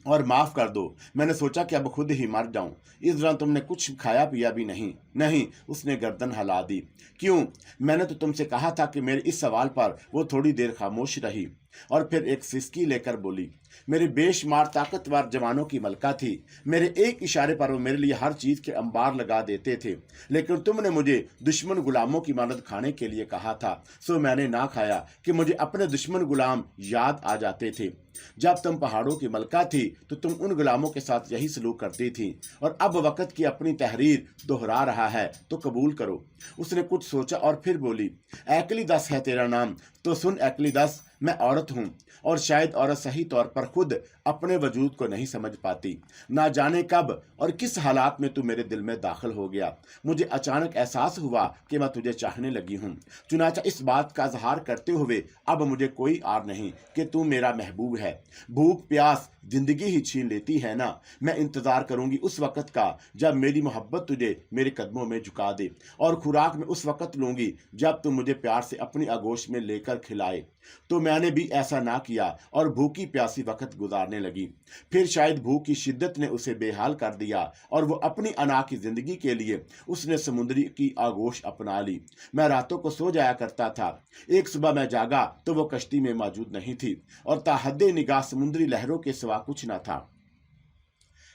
S1: और माफ कर दो। मैंने सोचा कि अब खुद ही मर जाऊं। इस दौरान तुमने कुछ खाया पिया भी नहीं। नहीं, उसने गर्दन हिला दी। क्यों? मैंने तो तुमसे कहा था कि मेरे इस सवाल पर वो थोड़ी देर खामोश रही और फिर एक सिसकी लेकर बोली, मेरे बेशुमार ताकतवर जवानों की मलका थी। मेरे एक इशारे पर वो मेरे लिए हर चीज के अंबार लगा देते थे। लेकिन तुमने मुझे दुश्मन गुलामों की मानद खाने के लिए कहा था, सो मैंने ना खाया कि मुझे अपने दुश्मन गुलाम याद आ जाते थे। जब तुम पहाड़ों की मलका थी तो तुम उन गुलामों के साथ यही सलूक करती थी, और अब वक्त की अपनी तहरीर दोहरा रहा है तो कबूल करो। उसने कुछ सोचा और फिर बोली, एकलीदस है तेरा नाम? तो सुन एकलीदस, मैं औरत हूँ, और शायद औरत सही तौर पर खुद अपने वजूद को नहीं समझ पाती। ना जाने कब और किस हालात में तू मेरे दिल में दाखिल हो गया। मुझे अचानक एहसास हुआ कि मैं तुझे चाहने लगी हूँ। चुनाचा इस बात का इजहार करते हुए अब मुझे कोई आर नहीं कि तू मेरा महबूब है। भूख प्यास जिंदगी ही छीन लेती है ना। मैं इंतजार करूंगी उस वक्त का जब मेरी मोहब्बत तुझे मेरे कदमों में झुका दे, और खुराक में उस वक्त लूंगी जब तू मुझे प्यार से अपनी आगोश में लेकर खिलाए। तो मैंने भी ऐसा ना किया और भूखी प्यासी वक्त गुजारने लगी। फिर शायद भूख की शिद्दत ने उसे बेहाल कर दिया और वो अपनी अना की जिंदगी के लिए उसने समुद्री की आगोश अपना ली। मैं रातों को सो जाया करता था। एक सुबह मैं जागा तो वो कश्ती में मौजूद नहीं थी, और ताहद्दे निगाह समुद्री लहरों के सिवा कुछ न था।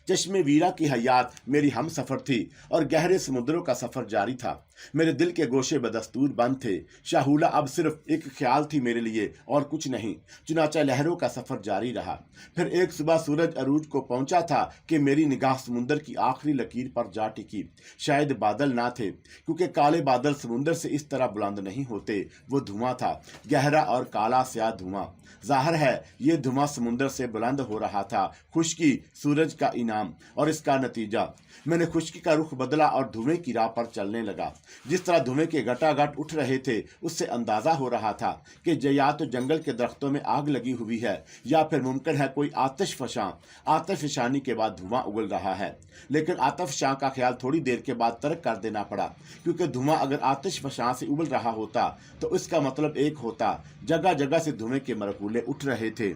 S1: चश्मे वीरा की हयात मेरी हम सफ़र थी और गहरे समुद्रों का सफ़र जारी था। मेरे दिल के गोशे बदस्तूर बंद थे। शाहुला अब सिर्फ एक ख्याल थी मेरे लिए और कुछ नहीं। चुनाचा लहरों का सफ़र जारी रहा। फिर एक सुबह सूरज अरूज को पहुंचा था कि मेरी निगाह समुंदर की आखिरी लकीर पर जा टिकी। शायद बादल ना थे, क्योंकि काले बादल समुंदर से इस तरह बुलंद नहीं होते। वो धुआं था, गहरा और काला स्याह धुआं। जाहिर है ये धुआं समुंदर से बुलंद हो रहा था। खुश्की सूरज का इनाम और इसका नतीजा। मैंने खुश्की का रुख बदला और धुएं की राह पर चलने लगा। जिस तरह धुएं के घटाघट उठ रहे थे उससे अंदाजा हो रहा था कि या तो जंगल के दरख्तों में आग लगी हुई है या फिर मुमकिन है कोई आतिशफशानी के बाद धुआं उगल रहा है। लेकिन आतिशफशां का ख्याल थोड़ी देर के बाद तर्क कर देना पड़ा, क्योंकि धुआं अगर आतिशफशां से उबल रहा होता तो इसका मतलब एक होता, जगह जगह से धुएं के मरकूले उठ रहे थे।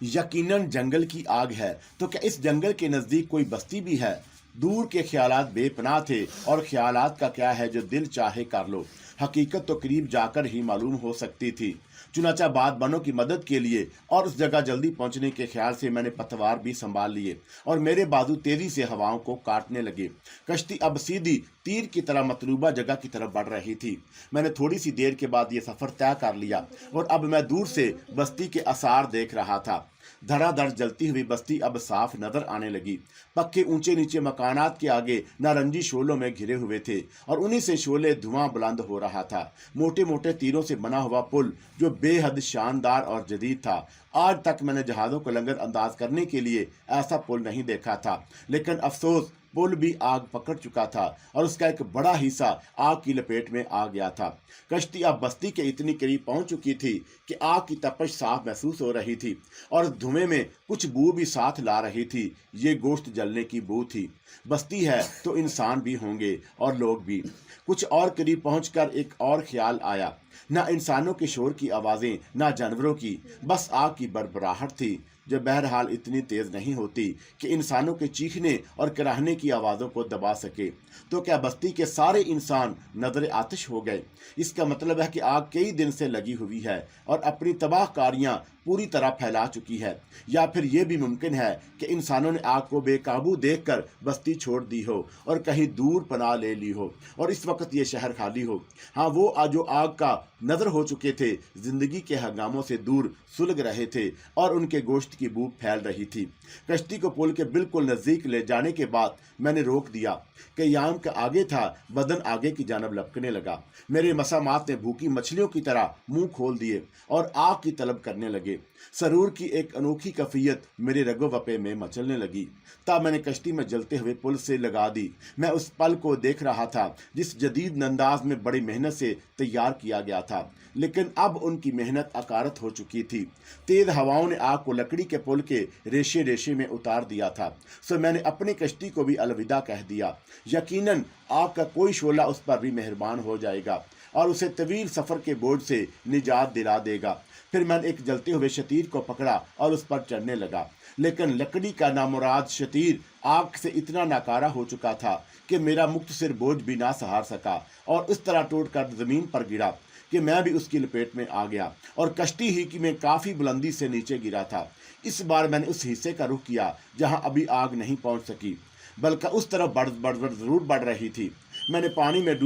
S1: यकीनन जंगल की आग है। तो क्या इस जंगल के नज़दीक कोई बस्ती भी है? दूर के ख्यालात बेपनाह थे, और ख्यालात का क्या है जो दिल चाहे कर लो। हकीकत तो करीब जाकर ही मालूम हो सकती थी। चुनाचा बादबानों की मदद के लिए और उस जगह जल्दी पहुंचने के ख्याल से मैंने पतवार भी संभाल लिए और मेरे बाजू तेजी से हवाओं को काटने लगे। कश्ती अब सीधी तीर की तरह मतलूबा जगह की तरफ बढ़ रही थी। मैंने थोड़ी सी देर के बाद ये सफ़र तय कर लिया और अब मैं दूर से बस्ती के आसार देख रहा था। धड़ाधड़ जलती हुई बस्ती अब साफ नजर आने लगी। पक्के ऊंचे नीचे मकानात के आगे नारंगी शोलों में घिरे हुए थे और उन्हीं से शोले धुआं बुलंद हो रहा था। मोटे मोटे तीरों से बना हुआ पुल जो बेहद शानदार और जदीद था। आज तक मैंने जहाज़ों को लंगर अंदाज करने के लिए ऐसा पुल नहीं देखा था, लेकिन अफसोस पुल भी आग पकड़ चुका था और उसका एक बड़ा हिस्सा आग की लपेट में आ गया था। कश्ती अब बस्ती के इतनी करीब पहुंच चुकी थी कि आग की तपश साफ महसूस हो रही थी और धुएं में कुछ बू भी साथ ला रही थी। ये गोश्त जलने की बू थी। बस्ती है तो इंसान भी होंगे और लोग भी। कुछ और करीब पहुंचकर एक और ख्याल आया। ना इंसानों के शोर की आवाज़ें, ना जानवरों की, बस आग की बरबराहट थी जो बहरहाल इतनी तेज नहीं होती कि इंसानों के चीखने और कराहने की आवाज़ों को दबा सके। तो क्या बस्ती के सारे इंसान नजर आतिश हो गए? इसका मतलब है कि आग कई दिन से लगी हुई है और अपनी तबाहकारियां पूरी तरह फैला चुकी है। या फिर यह भी मुमकिन है कि इंसानों ने आग को बेकाबू देखकर बस्ती छोड़ दी हो और कहीं दूर पनाह ले ली हो और इस वक्त ये शहर खाली हो। हाँ, वो जो आग का नजर हो चुके थे, जिंदगी के हंगामों से दूर सुलग रहे थे और उनके गोश्त की बू फैल रही थी। कश्ती को पुल के बिल्कुल नजदीक ले जाने के बाद मैंने रोक दिया कि याम का आगे था, बदन आगे की जानब लपकने लगा। मेरे मसामात ने भूखी मछलियों की तरह मुंह खोल दिए और आग की तलब करने लगे। सरूर की एक अनोखी कैफियत मेरे रगो वपे में मचलने लगी। तब मैंने कश्ती में जलते हुए पुल से लगा दी। मैं उस पल को देख रहा था जिस जदीद अंदाज में बड़ी मेहनत से तैयार किया गया था, लेकिन अब उनकी मेहनत अकारत हो चुकी थी। तेज हवाओं ने आग को लकड़ी के पुल के रेशे रेशे में उतार दिया था। सो मैंने अपनी कश्ती को भी अलविदा कह दिया। यकीनन आग का कोई शोला उस पर भी मेहरबान हो जाएगा और उसे तवील सफ़र के बोझ से निजात दिला देगा। फिर मैंने एक जलते हुए शतीर को पकड़ा और उस पर चढ़ने लगा, लेकिन लकड़ी का नामुराद शतीर आग से इतना नाकारा हो चुका था कि मेरा मुख्तसर बोझ भी ना सहार सका और इस तरह टूटकर ज़मीन पर गिरा कि मैं भी उसकी लपेट में आ गया और कश्ती ही की में काफ़ी बुलंदी से नीचे गिरा था। इस बार मैंने उस हिस्से का रुख किया जहाँ अभी आग नहीं पहुँच सकी, बल्कि उस तरफ बढ़ ज़रूर बढ़ रही थी। मैंने पानी में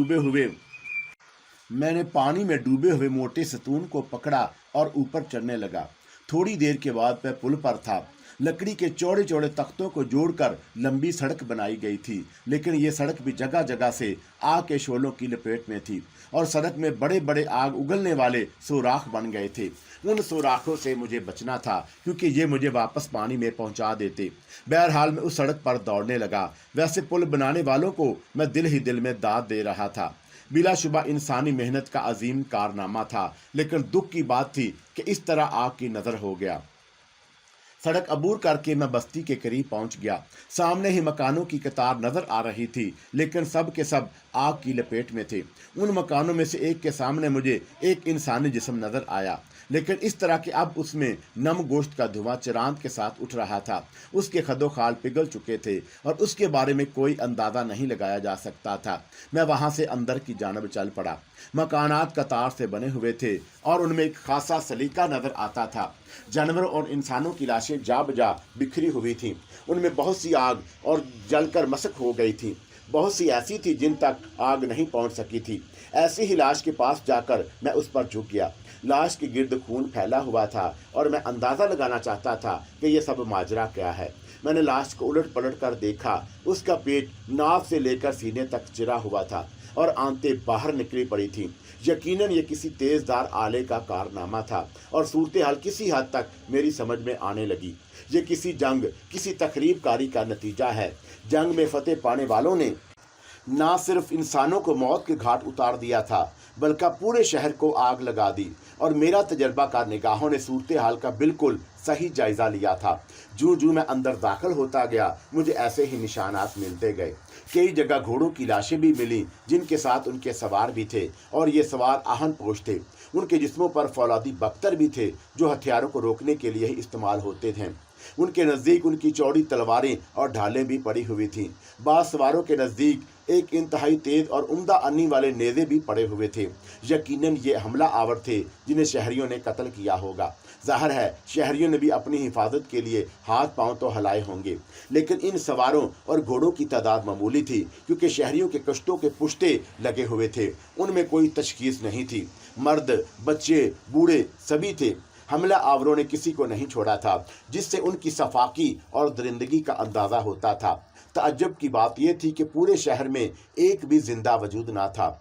S1: डूबे हुए मोटे सतून को पकड़ा और ऊपर चढ़ने लगा। थोड़ी देर के बाद मैं पुल पर था। लकड़ी के चौड़े चौड़े तख्तों को जोड़कर लंबी सड़क बनाई गई थी, लेकिन ये सड़क भी जगह जगह से आग के शोलों की लपेट में थी और सड़क में बड़े बड़े आग उगलने वाले सुराख बन गए थे। उन सुराखों से मुझे बचना था क्योंकि ये मुझे वापस पानी में पहुंचा देते। बहरहाल मैं उस सड़क पर दौड़ने लगा। वैसे पुल बनाने वालों को मैं दिल ही दिल में दाद दे रहा था। बिलाशुबा इंसानी मेहनत का अजीम कारनामा था, लेकिन दुख की बात थी कि इस तरह आग की नज़र हो गया। सड़क अबूर करके मैं बस्ती के करीब पहुंच गया। सामने ही मकानों की कतार नजर आ रही थी, लेकिन सब के सब आग की लपेट में थे। उन मकानों में से एक के सामने मुझे एक इंसानी जिस्म नजर आया, लेकिन इस तरह कि अब उसमें नम गोश्त का धुआं चिरांद के साथ उठ रहा था। उसके खदो खाल पिघल चुके थे और उसके बारे में कोई अंदाज़ा नहीं लगाया जा सकता था। मैं वहां से अंदर की जानब चल पड़ा। मकानात कतार से बने हुए थे और उनमें एक खासा सलीका नजर आता था। जानवरों और इंसानों की लाशें जा बजा बिखरी हुई थीं। उनमें बहुत सी आग और जलकर मसक हो गई थी। बहुत सी ऐसी थी जिन तक आग नहीं पहुंच सकी थी। ऐसी ही लाश के पास जाकर मैं उस पर झुक गया। लाश के गिर्द खून फैला हुआ था और मैं अंदाज़ा लगाना चाहता था कि यह सब माजरा क्या है। मैंने लाश को उलट पलट कर देखा। उसका पेट नाक से लेकर सीने तक चिरा हुआ था और आंतें बाहर निकली पड़ी थीं। यकीनन ये किसी तेज़दार आले का कारनामा था और सूरत हाल किसी हद तक मेरी समझ में आने लगी। ये किसी जंग, किसी तखरीबकारी का नतीजा है। जंग में फतेह पाने वालों ने ना सिर्फ इंसानों को मौत के घाट उतार दिया था, बल्कि पूरे शहर को आग लगा दी। और मेरा तजर्बाकार निगाहों ने सूरत हाल का बिल्कुल सही जायज़ा लिया था। जूं जूं मैं अंदर दाखिल होता गया, मुझे ऐसे ही निशानात मिलते गए। कई जगह घोड़ों की लाशें भी मिली जिनके साथ उनके सवार भी थे, और ये सवार आहन पोश थे। उनके जिस्मों पर फौलादी बख्तर भी थे जो हथियारों को रोकने के लिए ही इस्तेमाल होते थे। उनके नज़दीक उनकी चौड़ी तलवारें और ढालें भी पड़ी हुई थीं। बाज़ सवारों के नज़दीक एक इंतहाई तेज और उम्दा अन्नी वाले नेज़े भी पड़े हुए थे। यकीनन ये हमला आवर थे जिन्हें शहरियों ने कत्ल किया होगा। ज़ाहिर है शहरियों ने भी अपनी हिफाजत के लिए हाथ पांव तो हिलाए होंगे, लेकिन इन सवारों और घोड़ों की तादाद मामूली थी क्योंकि शहरियों के कश्तों के पुश्ते लगे हुए थे। उनमें कोई तशखीस नहीं थी। मर्द, बच्चे, बूढ़े सभी थे। حملہ آوروں نے کسی کو نہیں چھوڑا تھا جس سے ان کی صفاقی اور درندگی کا اندازہ ہوتا تھا۔ تعجب کی بات یہ تھی کہ پورے شہر میں ایک بھی زندہ وجود نہ تھا۔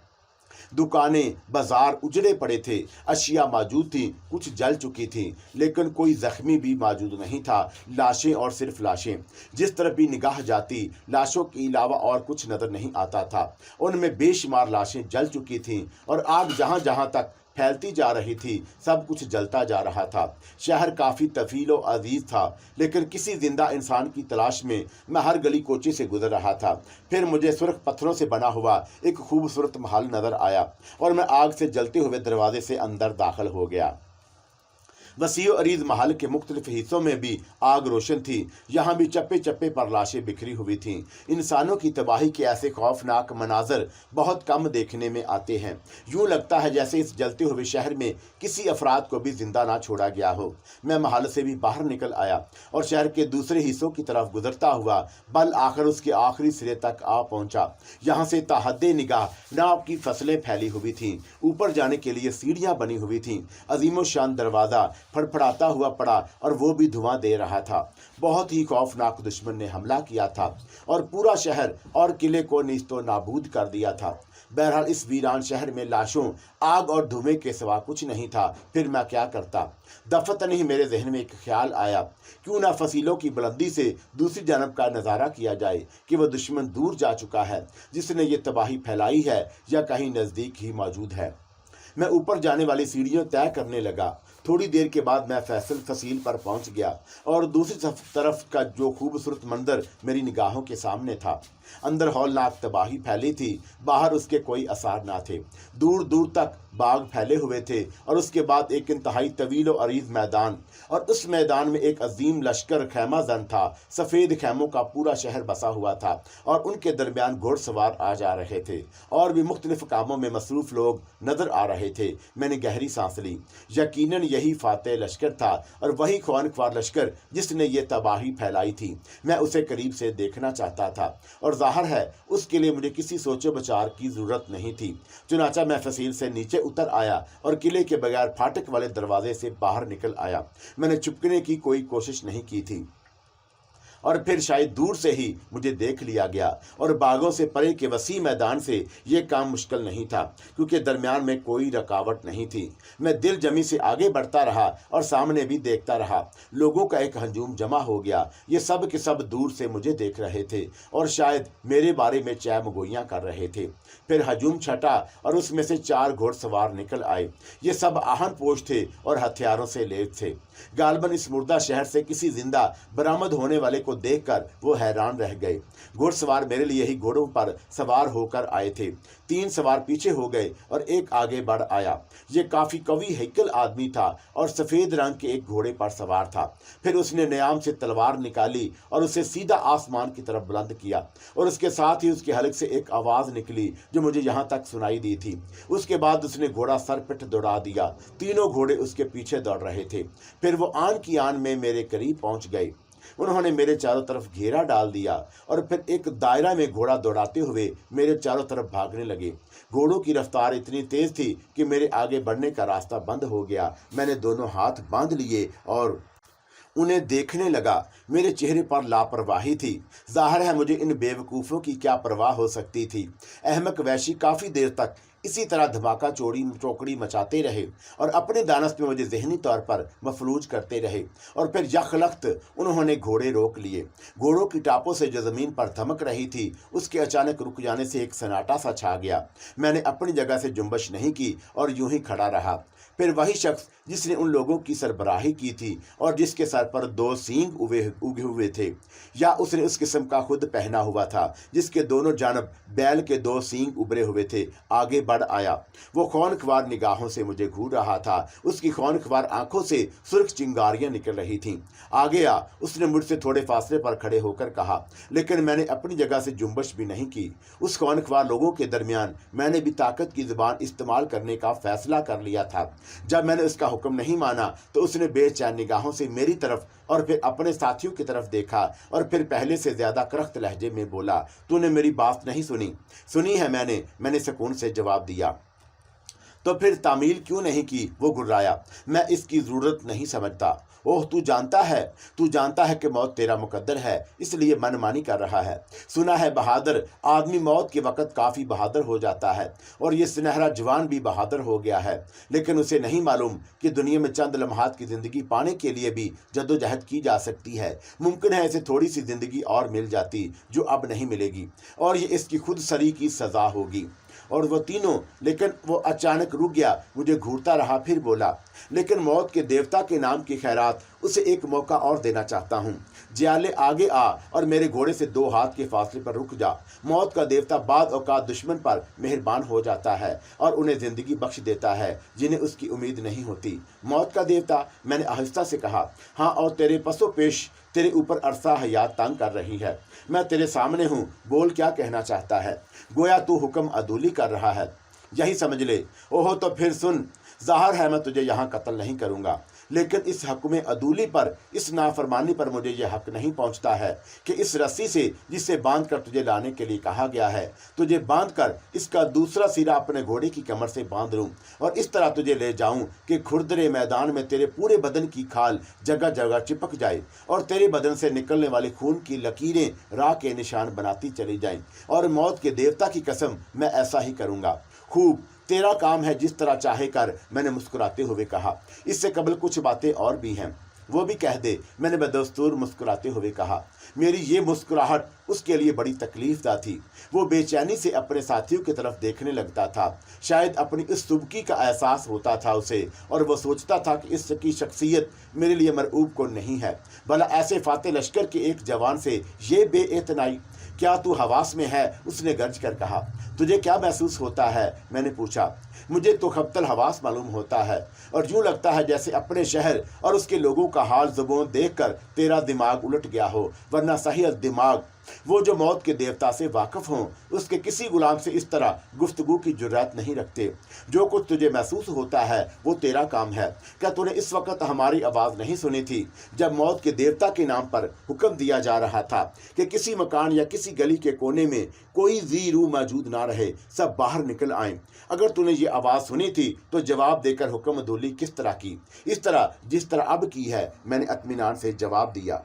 S1: دکانیں، بازار اجڑے پڑے تھے، اشیاء موجود تھیں، کچھ جل چکی تھیں، لیکن کوئی زخمی بھی موجود نہیں تھا۔ لاشیں اور صرف لاشیں۔ جس طرف بھی نگاہ جاتی، لاشوں کے علاوہ اور کچھ نظر نہیں آتا تھا۔ ان میں بے شمار لاشیں جل چکی تھیں اور آگ جہاں جہاں تک پھیلتی جا رہی تھی سب کچھ جلتا جا رہا تھا۔ شہر کافی طویل و عزیز تھا، لیکن کسی زندہ انسان کی تلاش میں میں ہر گلی کوچے سے گزر رہا تھا۔ پھر مجھے سرخ پتھروں سے بنا ہوا ایک خوبصورت محل نظر آیا اور میں آگ سے جلتے ہوئے دروازے سے اندر داخل ہو گیا۔ وسیع و عریض محل کے مختلف حصوں میں بھی آگ روشن تھی، یہاں بھی چپے چپے پر لاشیں بکھری ہوئی تھیں۔ انسانوں کی تباہی کے ایسے خوفناک مناظر بہت کم دیکھنے میں آتے ہیں۔ یوں لگتا ہے جیسے اس جلتے ہوئے شہر میں کسی افراد کو بھی زندہ نہ چھوڑا گیا ہو۔ میں محل سے بھی باہر نکل آیا اور شہر کے دوسرے حصوں کی طرف گزرتا ہوا بالآخر اس کے آخری سرے تک آ پہنچا۔ یہاں سے تا حد نگاہ ناؤ کی فصلیں پھیلی ہوئی تھیں، اوپر جانے کے لیے سیڑھیاں بنی ہوئی تھیں۔ عظیم و شان دروازہ پھڑپھڑاتا ہوا پڑا اور وہ بھی دھواں دے رہا تھا۔ بہت ہی خوفناک دشمن نے حملہ کیا تھا اور پورا شہر اور قلعے کو نیست و نابود کر دیا تھا۔ بہرحال اس ویران شہر میں لاشوں، آگ اور دھوئیں کے سوا کچھ نہیں تھا۔ پھر میں کیا کرتا؟ دفتن ہی میرے ذہن میں ایک خیال آیا، کیوں نہ فصیلوں کی بلندی سے دوسری جانب کا نظارہ کیا جائے کہ وہ دشمن دور جا چکا ہے جس نے یہ تباہی پھیلائی ہے یا کہیں نزدیک ہی موجود ہے۔ میں اوپر جانے والی سیڑھیاں طے کرنے لگا۔ تھوڑی دیر کے بعد میں فصیل پر پہنچ گیا اور دوسری طرف کا جو خوبصورت منظر میری نگاہوں کے سامنے تھا، اندر ہولناک تباہی پھیلی تھی، باہر اس کے کوئی آثار نہ تھے۔ دور دور تک باغ پھیلے ہوئے تھے اور اس کے بعد ایک انتہائی طویل و عریض میدان، اور اس میدان میں ایک عظیم لشکر خیمہ زن تھا۔ سفید خیموں کا پورا شہر بسا ہوا تھا اور ان کے درمیان گھوڑ سوار آ جا رہے تھے، اور بھی مختلف کاموں میں مصروف لوگ نظر آ رہے تھے۔ میں نے گہری سانس لی۔ یقیناً یہی فاتح لشکر تھا اور وہی خوانخوار لشکر جس نے یہ تباہی پھیلائی تھی۔ میں اسے قریب سے دیکھنا چاہتا تھا اور ظاہر ہے اس کے لیے مجھے کسی سوچ و بچار کی ضرورت نہیں تھی۔ چنانچہ میں فصیل سے نیچے اتر آیا اور قلعے کے بغیر پھاٹک والے دروازے سے باہر نکل آیا۔ میں نے چھپکنے کی کوئی کوشش نہیں کی تھی اور پھر شاید دور سے ہی مجھے دیکھ لیا گیا، اور باغوں سے پرے کے وسیع میدان سے یہ کام مشکل نہیں تھا کیونکہ درمیان میں کوئی رکاوٹ نہیں تھی۔ میں دل جمی سے آگے بڑھتا رہا اور سامنے بھی دیکھتا رہا۔ لوگوں کا ایک ہجوم جمع ہو گیا، یہ سب کے سب دور سے مجھے دیکھ رہے تھے اور شاید میرے بارے میں چہ مگوئیاں کر رہے تھے۔ پھر ہجوم چھٹا اور اس میں سے 4 گھوڑ سوار نکل آئے۔ یہ سب آہن پوش تھے اور ہتھیاروں سے لیس تھے۔ غالباً اس مردہ شہر سے کسی زندہ برآمد ہونے والے کو دیکھ کر وہ حیران رہ گئے۔ گھوڑ سوار میرے لیے ہی گھوڑوں پر سوار ہو کر آئے تھے۔ 3 سوار پیچھے ہو گئے اور ایک آگے بڑھ آیا۔ یہ کافی قوی ہیکل آدمی تھا اور سفید رنگ کے ایک گھوڑے پر سوار تھا۔ پھر اس نے نیام سے تلوار نکالی اور اسے سیدھا آسمان کی طرف بلند کیا، اور اس کے ساتھ ہی اس کے حلق سے ایک آواز نکلی جو مجھے یہاں تک سنائی دی تھی۔ اس کے بعد اس نے گھوڑا سر پٹ دوڑا دیا۔ تینوں گھوڑے اس کے پیچھے دوڑ رہے تھے۔ پھر وہ آن کی آن میں میرے قریب پہنچ گئے۔ انہوں نے میرے چاروں طرف گھیرا ڈال دیا اور پھر ایک دائرہ میں گھوڑا دوڑاتے ہوئے میرے چاروں طرف بھاگنے لگے۔ گھوڑوں کی رفتار اتنی تیز تھی کہ میرے آگے بڑھنے کا راستہ بند ہو گیا۔ میں نے دونوں ہاتھ باندھ لیے اور انہیں دیکھنے لگا۔ میرے چہرے پر لاپرواہی تھی۔ ظاہر ہے مجھے ان بے وقوفوں کی کیا پرواہ ہو سکتی تھی۔ احمق وحشی کافی دیر تک اسی طرح دھماکہ چوکڑی مچاتے رہے اور اپنے دانست میں مجھے ذہنی طور پر مفلوج کرتے رہے، اور پھر یکلخت انہوں نے گھوڑے روک لیے۔ گھوڑوں کی ٹاپوں سے جو زمین پر دھمک رہی تھی اس کے اچانک رک جانے سے ایک سناٹا سا چھا گیا۔ میں نے اپنی جگہ سے جنبش نہیں کی اور یوں ہی کھڑا رہا۔ پھر وہی شخص جس نے ان لوگوں کی سربراہی کی تھی اور جس کے سر پر 2 سینگ اگے ہوئے تھے، یا اس نے اس قسم کا خود پہنا ہوا تھا جس کے دونوں جانب بیل کے 2 سینگ ابھرے ہوئے تھے، آگے بڑھ آیا۔ وہ خونخوار نگاہوں سے مجھے گھور رہا تھا۔ اس کی خونخوار آنکھوں سے سرخ چنگاریاں نکل رہی تھیں۔ آگے آ، اس نے مجھ سے تھوڑے فاصلے پر کھڑے ہو کر کہا، لیکن میں نے اپنی جگہ سے جنبش بھی نہیں کی۔ اس خونخوار لوگوں کے درمیان میں نے بھی طاقت کی زبان استعمال کرنے کا فیصلہ کر لیا تھا۔ جب میں نے اس کا حکم نہیں مانا تو اس نے بے چین نگاہوں سے میری طرف اور پھر اپنے ساتھیوں کی طرف دیکھا اور پھر پہلے سے زیادہ کرخت لہجے میں بولا، تو نے میری بات نہیں سنی؟ سنی ہے میں نے سکون سے جواب دیا۔ तो फिर तामील क्यों नहीं की? वो गुर्राया। मैं इसकी जरूरत नहीं समझता। ओह, तू जानता है कि मौत तेरा मुकद्दर है, इसलिए मनमानी कर रहा है। सुना है बहादुर आदमी मौत के वक्त काफ़ी बहादुर हो जाता है, और ये सुनहरा जवान भी बहादुर हो गया है, लेकिन उसे नहीं मालूम कि दुनिया में चंद लम्हात की ज़िंदगी पाने के लिए भी जद्दोजहद की जा सकती है। मुमकिन है इसे थोड़ी सी ज़िंदगी और मिल जाती जो अब नहीं मिलेगी, और ये इसकी खुद सरी की सज़ा होगी। और वो तीनों, लेकिन वो अचानक रुक गया, मुझे घूरता रहा, फिर बोला, लेकिन मौत के देवता के नाम की खैरात उसे एक मौका और देना चाहता हूँ। जियाले आगे आ और मेरे घोड़े से 2 हाथ के फासले पर रुक जा। मौत का देवता बाद औकात दुश्मन पर मेहरबान हो जाता है और उन्हें ज़िंदगी बख्श देता है जिन्हें उसकी उम्मीद नहीं होती। मौत का देवता, मैंने आहिस्ता से कहा। हाँ, और तेरे पसो पेश तेरे ऊपर अरसा हयात तंग कर रही है। मैं तेरे सामने हूँ, बोल क्या कहना चाहता है। गोया तू हुक्म अदूली कर रहा है, यही समझ ले। ओहो, तो फिर सुन, ज़ाहिर है मैं तुझे यहाँ कत्ल नहीं करूँगा, लेकिन इस हुक्म अदूली पर, इस नाफरमानी पर मुझे यह हक नहीं पहुँचता है कि इस रस्सी से जिसे बांध कर तुझे लाने के लिए कहा गया है, तुझे बांध कर इसका दूसरा सिरा अपने घोड़े की कमर से बांध लूँ और इस तरह तुझे ले जाऊँ कि खुरदरे मैदान में तेरे पूरे बदन की खाल जगह जगह चिपक जाए और तेरे बदन से निकलने वाले खून की लकीरें राह के निशान बनाती चली जाएं। और मौत के देवता की कसम, मैं ऐसा ही करूँगा। खूब, तेरा काम है, जिस तरह चाहे कर, मैंने मुस्कुराते हुए कहा। इससे कबल कुछ बातें और भी हैं, वो भी कह दे, मैंने बदस्तूर मुस्कुराते हुए कहा। मेरी ये मुस्कुराहट उसके लिए बड़ी तकलीफदा थी। वो बेचैनी से अपने साथियों की तरफ देखने लगता था। शायद अपनी इस सुबकी का एहसास होता था उसे, और वो सोचता था कि इसकी शख्सियत मेरे लिए मरऊब को नहीं है। भला ऐसे फाते लश्कर के एक जवान से ये बेइतनाई, क्या तू हवास में है? उसने गर्ज कर कहा। तुझे क्या महसूस होता है? मैंने पूछा। मुझे तो खब्तल हवास मालूम होता है, और यूँ लगता है जैसे अपने शहर और उसके लोगों का हाल ज़ुबान देखकर तेरा दिमाग उलट गया हो, वरना सही दिमाग वो जो मौत के देवता से वाकिफ हों, उसके किसी गुलाम से इस तरह गुफ्तगू की जुर्रत नहीं रखते। जो कुछ तुझे महसूस होता है वो तेरा काम है। क्या तूने इस वक्त हमारी आवाज़ नहीं सुनी थी जब मौत के देवता के नाम पर हुक्म दिया जा रहा था कि किसी मकान या किसी गली के कोने में कोई जी रूह मौजूद ना रहे, सब बाहर निकल आएं? अगर तूने ये आवाज़ सुनी थी तो जवाब देकर हुक्म अदूली किस तरह की? इस तरह जिस तरह अब की है, मैंने इत्मीनान से जवाब दिया।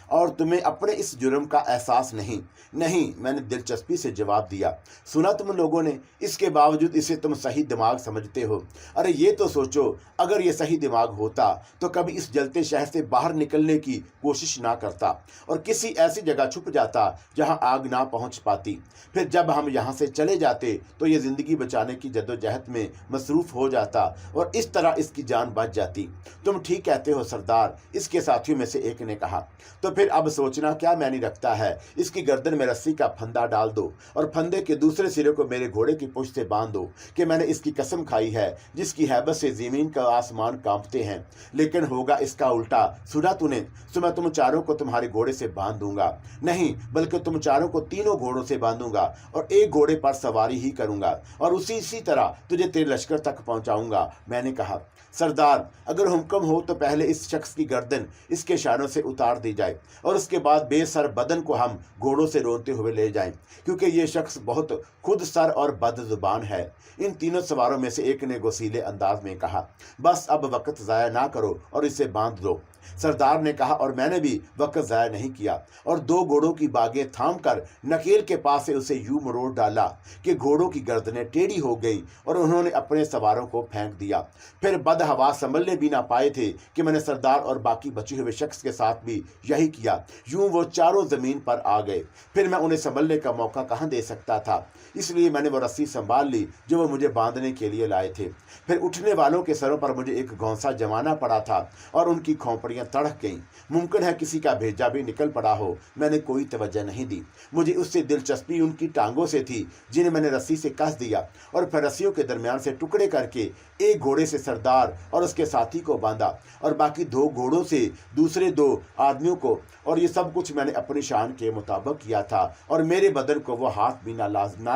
S1: और तुम्हें अपने इस जुर्म का एहसास नहीं? नहीं, मैंने दिलचस्पी से जवाब दिया। सुना तुम लोगों ने, इसके बावजूद इसे तुम सही दिमाग समझते हो। अरे ये तो सोचो, अगर ये सही दिमाग होता तो कभी इस जलते शहर से बाहर निकलने की कोशिश ना करता और किसी ऐसी जगह छुप जाता जहां आग ना पहुंच पाती। फिर जब हम यहाँ से चले जाते तो ये ज़िंदगी बचाने की जद्दोजहद में मसरूफ़ हो जाता और इस तरह इसकी जान बच जाती। तुम ठीक कहते हो सरदार, इसके साथियों में से एक ने कहा। तो फिर अब सोचना क्या मायने रखता है? इसकी गर्दन में रस्सी का फंदा डाल दो और फंदे के दूसरे सिरे को मेरे घोड़े की पुश्त से बांध दो कि मैंने इसकी कसम खाई है जिसकी हैबत से ज़मीन का आसमान कांपते हैं। लेकिन होगा इसका उल्टा। सुना तूने? सो मैं तुम चारों को तुम्हारे घोड़े से बांध दूंगा। नहीं, बल्कि तुम चारों को तीनों घोड़ों से बांधूंगा और एक घोड़े पर सवारी ही करूंगा और इसी तरह तुझे तेरे लश्कर तक पहुंचाऊंगा। मैंने कहा, सरदार, अगर हुक्म हो तो पहले इस शख्स की गर्दन इसके शानों से उतार दी जाए और उसके बाद बेसर बदन को हम घोड़ों से रोनते हुए ले जाएं, क्योंकि ये शख्स बहुत खुद सर और बदजुबान है। इन तीनों सवारों में से एक ने गोसीले अंदाज में कहा, बस अब वक्त ज़ाया ना करो और इसे बांध दो। सरदार ने कहा और मैंने भी वक्त ज़ाया नहीं किया और 2 घोड़ों की बागें थाम कर नकेल के पास से उसे यूं मरोड़ डाला कि घोड़ों की गर्दनें टेढ़ी हो गई और उन्होंने अपने सवारों को फेंक दिया। फिर बदहवा संभलने भी ना पाए थे कि मैंने सरदार और बाकी बचे हुए शख्स के साथ भी यही किया। यूं वो चारों ज़मीन पर आ गए। फिर मैं उन्हें संभलने का मौका कहाँ दे सकता था, इसलिए मैंने वो रस्सी संभाल ली जो वो मुझे बांधने के लिए लाए थे। फिर उठने वालों के सरों पर मुझे एक घौंसा जमाना पड़ा था और उनकी खोपड़ियाँ तड़क गईं। मुमकिन है किसी का भेजा भी निकल पड़ा हो, मैंने कोई तवज्जो नहीं दी। मुझे उससे दिलचस्पी उनकी टांगों से थी जिन्हें मैंने रस्सी से कस दिया और फिर रस्सियों के दरमियान से टुकड़े करके एक घोड़े से सरदार और उसके साथी को बांधा और बाकी 2 घोड़ों से दूसरे 2 आदमियों को, और ये सब कुछ मैंने अपनी शान के मुताबिक किया था और मेरे बदन को वो हाथ भी ना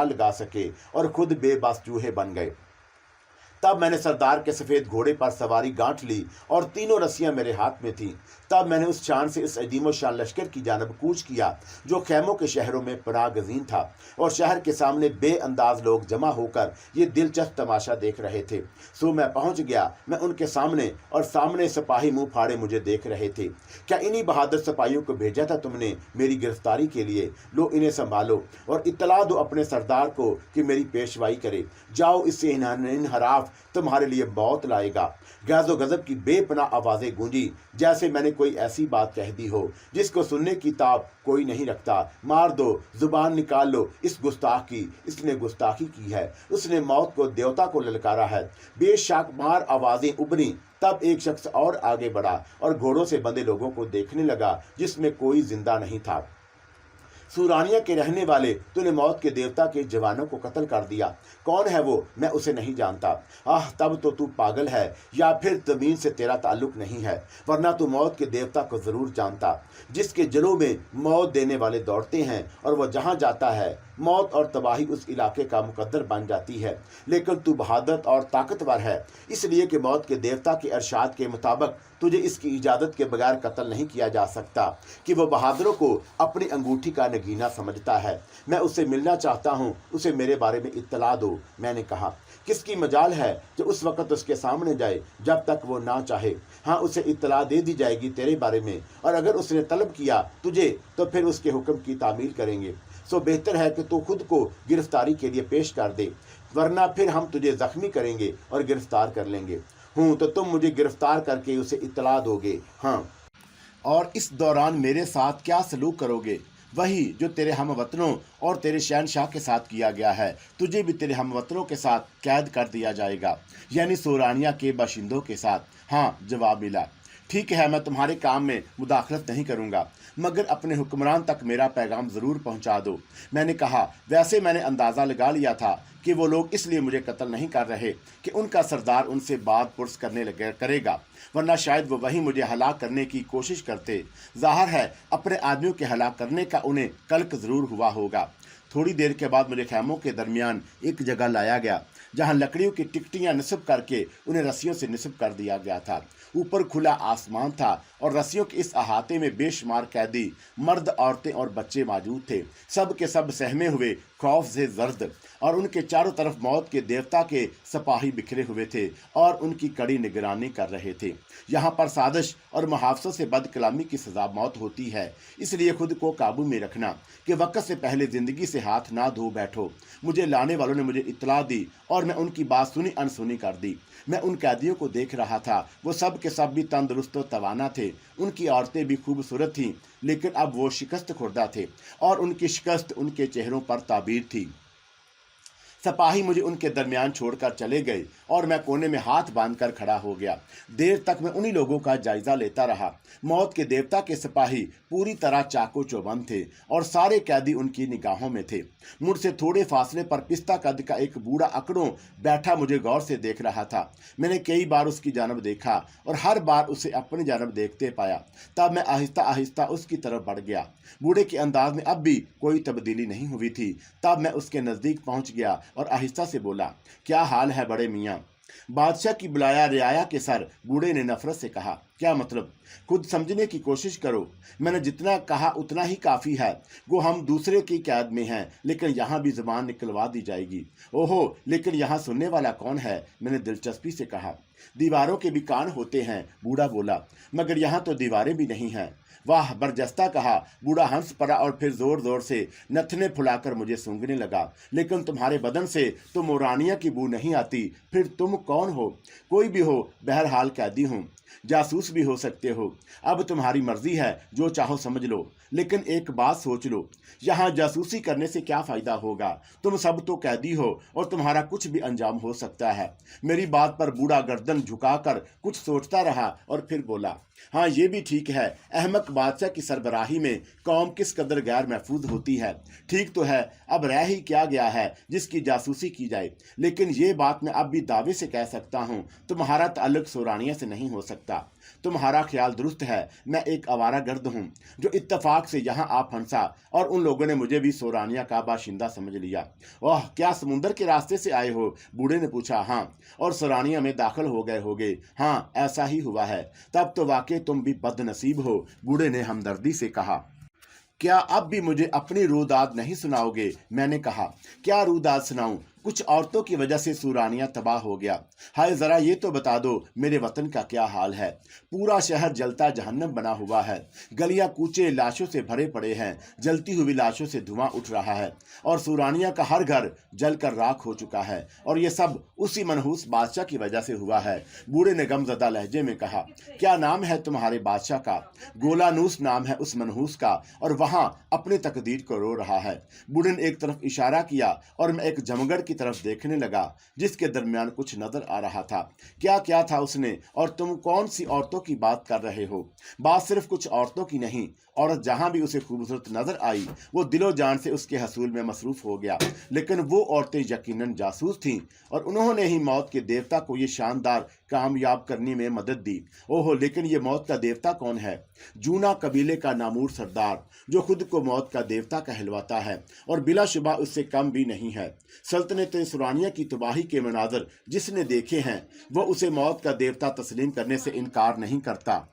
S1: लगा सके और खुद बेबस चूहे बन गए। तब मैंने सरदार के सफ़ेद घोड़े पर सवारी गांठ ली और तीनों रस्सियां मेरे हाथ में थीं। तब मैंने उस शान से इस अदीम शान लश्कर की जानब कूच किया जो खैमों के शहरों में पनाह गज़ीन था, और शहर के सामने बेअंदाज लोग जमा होकर ये दिलचस्प तमाशा देख रहे थे। सो मैं पहुंच गया, मैं उनके सामने, और सामने सिपाही मुंह फाड़े मुझे देख रहे थे। क्या इन्हीं बहादुर सिपाहियों को भेजा था तुमने मेरी गिरफ्तारी के लिए? लो, इन्हें संभालो और इत्तला दो अपने सरदार को कि मेरी पेशवाई करे। जाओ, इससे इनहराफ तुम्हारे लिए मौत लाएगा। गैज़ो गज़ब की बेपनाह आवाज़ें गूंजी, जैसे मैंने कोई ऐसी बात कह दी हो जिसको सुनने की ताब कोई नहीं रखता। मार दो, जुबान निकाल लो इस गुस्ताख की, इसने गुस्ताखी की है, उसने मौत को देवता को ललकारा है। बेशाकमार आवाज़ें उभरी। तब एक शख्स और आगे बढ़ा और घोड़ों से बंधे लोगों को देखने लगा जिसमें कोई जिंदा नहीं था। सूरानिया के रहने वाले, तूने मौत के देवता के जवानों को कत्ल कर दिया। कौन है वो? मैं उसे नहीं जानता। आह, तब तो तू पागल है, या फिर ज़मीन से तेरा ताल्लुक नहीं है, वरना तू मौत के देवता को ज़रूर जानता, जिसके जलों में मौत देने वाले दौड़ते हैं, और वह जहाँ जाता है मौत और तबाही उस इलाके का मुकद्दर बन जाती है। लेकिन तू बहादुर और ताकतवर है, इसलिए कि मौत के देवता के इरशाद के मुताबिक तुझे इसकी इजाज़त के बगैर कत्ल नहीं किया जा सकता कि वह बहादुरों को अपनी अंगूठी का नगीना समझता है। मैं उससे मिलना चाहता हूँ, उसे मेरे बारे में इत्तला दो। मैंने कहा, किसकी मजाल है जो उस वक़्त उसके सामने जाए जब तक वो ना चाहे। हाँ, उसे इत्तला दे दी जाएगी तेरे बारे में, और अगर उसने तलब किया तुझे तो फिर उसके हुक्म की तामील करेंगे। सो बेहतर है कि तू खुद को गिरफ्तारी के लिए पेश कर दे, वरना फिर हम तुझे जख्मी करेंगे और गिरफ्तार कर लेंगे। हूँ तो तुम मुझे गिरफ्तार करके उसे इत्तला दोगे। हाँ, और इस दौरान मेरे साथ क्या सलूक करोगे? वही जो तेरे हमवतनों और तेरे शहनशाह के साथ किया गया है, तुझे भी तेरे हमवतनों के साथ कैद कर दिया जाएगा, यानी सूरानिया के बाशिंदों के साथ। हाँ, जवाब मिला। ठीक है, मैं तुम्हारे काम में मुदाखलत नहीं करूँगा, मगर अपने हुक्मरान तक मेरा पैगाम ज़रूर पहुँचा दो। मैंने कहा, वैसे मैंने अंदाज़ा लगा लिया था कि वो लोग इसलिए मुझे कत्ल नहीं कर रहे कि उनका सरदार उनसे बात पुरस करेगा, वरना शायद वो वहीं मुझे हलाक करने की कोशिश करते। ज़ाहिर है अपने आदमियों के हलाक करने का उन्हें कल्क ज़रूर हुआ होगा। थोड़ी देर के बाद मुझे खैमों के दरमियान एक जगह लाया गया जहां लकड़ियों की टिकटियां निस्ब करके उन्हें रस्सियों से निस्ब कर दिया गया था। ऊपर खुला आसमान था और रस्सियों के इस अहाते में बेशुमार कैदी, मर्द, औरतें और बच्चे मौजूद थे। सब के सब सहमे हुए, खौफ से जर्द, और उनके चारों तरफ मौत के देवता के सिपाही बिखरे हुए थे और उनकी कड़ी निगरानी कर रहे थे। यहाँ पर साजिश और मुहावसों से बदकलामी की सजा मौत होती है, इसलिए खुद को काबू में रखना कि वक्त से पहले ज़िंदगी से हाथ ना धो बैठो। मुझे लाने वालों ने मुझे इत्तला दी और मैं उनकी बात सुनी अनसुनी कर दी। मैं उन कैदियों को देख रहा था, वो सब के सब भी तंदुरुस्त और तवाना थे। उनकी औरतें भी खूबसूरत थीं, लेकिन अब वो शिकस्त खुर्दा थे और उनकी शिकस्त उनके चेहरों पर ताबीर थी। सिपाही मुझे उनके दरमियान छोड़कर चले गए और मैं कोने में हाथ बांधकर खड़ा हो गया। देर तक मैं उन्हीं लोगों का जायजा लेता रहा। मौत के देवता के सिपाही पूरी तरह चाको चौबंद थे और सारे कैदी उनकी निगाहों में थे। मुझसे थोड़े फासले पर पिस्ता कद का एक बूढ़ा अकड़ों बैठा मुझे गौर से देख रहा था। मैंने कई बार उसकी जानब देखा और हर बार उसे अपनी जानब देखते पाया। तब मैं आहिस्ता आहिस्ता उसकी तरफ बढ़ गया। बूढ़े के अंदाज में अब भी कोई तब्दीली नहीं हुई थी। तब मैं उसके नज़दीक पहुंच गया और आहिस्ता से बोला, क्या हाल है बड़े मियाँ? बादशाह की बुलाया रियाया के सर, बूढ़े ने नफरत से कहा। क्या मतलब? खुद समझने की कोशिश करो। मैंने जितना कहा उतना ही काफ़ी है। वो हम दूसरे की कैद में हैं, लेकिन यहाँ भी ज़बान निकलवा दी जाएगी। ओहो, लेकिन यहाँ सुनने वाला कौन है? मैंने दिलचस्पी से कहा। दीवारों के भी कान होते हैं, बूढ़ा बोला, मगर यहाँ तो दीवारें भी नहीं हैं। वाह, बरजस्ता कहा। बूढ़ा हंस पड़ा और फिर जोर जोर से नथने फुलाकर मुझे सूंघने लगा। लेकिन तुम्हारे बदन से तो मोरानिया की बू नहीं आती। फिर तुम कौन हो? कोई भी हो, बहरहाल कैदी हूँ, जासूस भी हो सकते हो। अब तुम्हारी मर्जी है, जो चाहो समझ लो, लेकिन एक बात सोच लो, यहाँ जासूसी करने से क्या फ़ायदा होगा? तुम सब तो कैदी हो और तुम्हारा कुछ भी अंजाम हो सकता है। मेरी बात पर बूढ़ा गर्दन झुकाकर कुछ सोचता रहा और फिर बोला, हाँ, ये भी ठीक है। अहमक बादशाह की सरबराही में कौम किस कदर गैर महफूज होती है। ठीक तो है, अब रह ही क्या गया है जिसकी जासूसी की जाए। लेकिन ये बात मैं अब भी दावे से कह सकता हूँ, तुम्हारा ताल्लुक सूरानिया से नहीं हो सकता। तुम्हारा ख्याल दुरुस्त है। मैं एक आवारा गर्द हूँ जो इत्तफाक इत्तेफाक से यहाँ आ फंसा और उन लोगों ने मुझे भी सोरानिया का बाशिंदा समझ लिया। ओह, क्या समुंदर के रास्ते से आए हो? बूढ़े ने पूछा। हाँ। और सोरानिया में दाखिल हो गए होगे? हाँ, ऐसा ही हुआ है। तब तो वाकई तुम भी बदनसीब हो, बूढ़े ने हमदर्दी से कहा। क्या अब भी मुझे अपनी रूदाद नहीं सुनाओगे? मैंने कहा। क्या रूदाद सुनाऊं? कुछ औरतों की वजह से सूरानिया तबाह हो गया। हाय, जरा ये तो बता दो मेरे वतन का क्या हाल है। पूरा शहर जलता जहन्नम बना हुआ है। गलियां कूचे लाशों से भरे पड़े हैं। जलती हुई लाशों से धुआं उठ रहा है और सूरानिया का हर घर जलकर राख हो चुका है। और ये सब उसी मनहूस बादशाह की वजह से हुआ है। बूढ़े ने गमजदा लहजे में कहा। क्या नाम है तुम्हारे बादशाह का? गोलानूस नाम है उस मनहूस का, और वहां अपनी तकदीर को रो रहा है। बूढ़े ने एक तरफ इशारा किया और मैं एक जमगढ़ की तरफ देखने लगा जिसके दरमियान कुछ नजर आ रहा था। क्या क्या था उसने? और तुम कौन सी औरतों की बात कर रहे हो? बात सिर्फ कुछ औरतों की नहीं। औरत जहां भी उसे खूबसूरत नजर आई वो दिलो जान से उसके हसूल में मसरूफ हो गया। लेकिन वो औरतें यकीनन जासूस थीं और उन्होंने ही मौत के देवता को ये शानदार कामयाब करने में मदद दी। ओहो, लेकिन ये मौत का देवता कौन है? जूना कबीले का नामूर सरदार जो खुद को मौत का देवता कहलवाता है और बिलाशुबा उससे कम भी नहीं है। सल्तनत सुरानिया की तबाही के मनाजर जिसने देखे हैं वो उसे मौत का देवता तस्लीम करने से इनकार नहीं करता।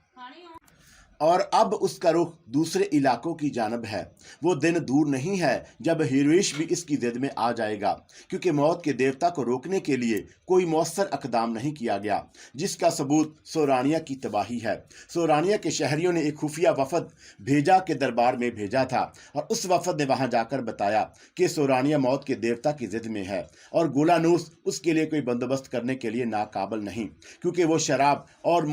S1: और अब उसका रुख दूसरे इलाकों की जानब है। वो दिन दूर नहीं है जब हिरवेश भी इसकी जिद में आ जाएगा, क्योंकि मौत के देवता को रोकने के लिए कोई मौसर अकदाम नहीं किया गया, जिसका सबूत सोरानिया की तबाही है। सोरानिया के शहरियों ने एक खुफिया वफद भेजा के दरबार में भेजा था और उस वफद ने वहां जाकर बताया कि सोरानिया मौत के देवता की जिद में है और गोलानूस उसके लिए कोई बंदोबस्त करने के लिए नाकाबिल नहीं, क्योंकि वो शराब और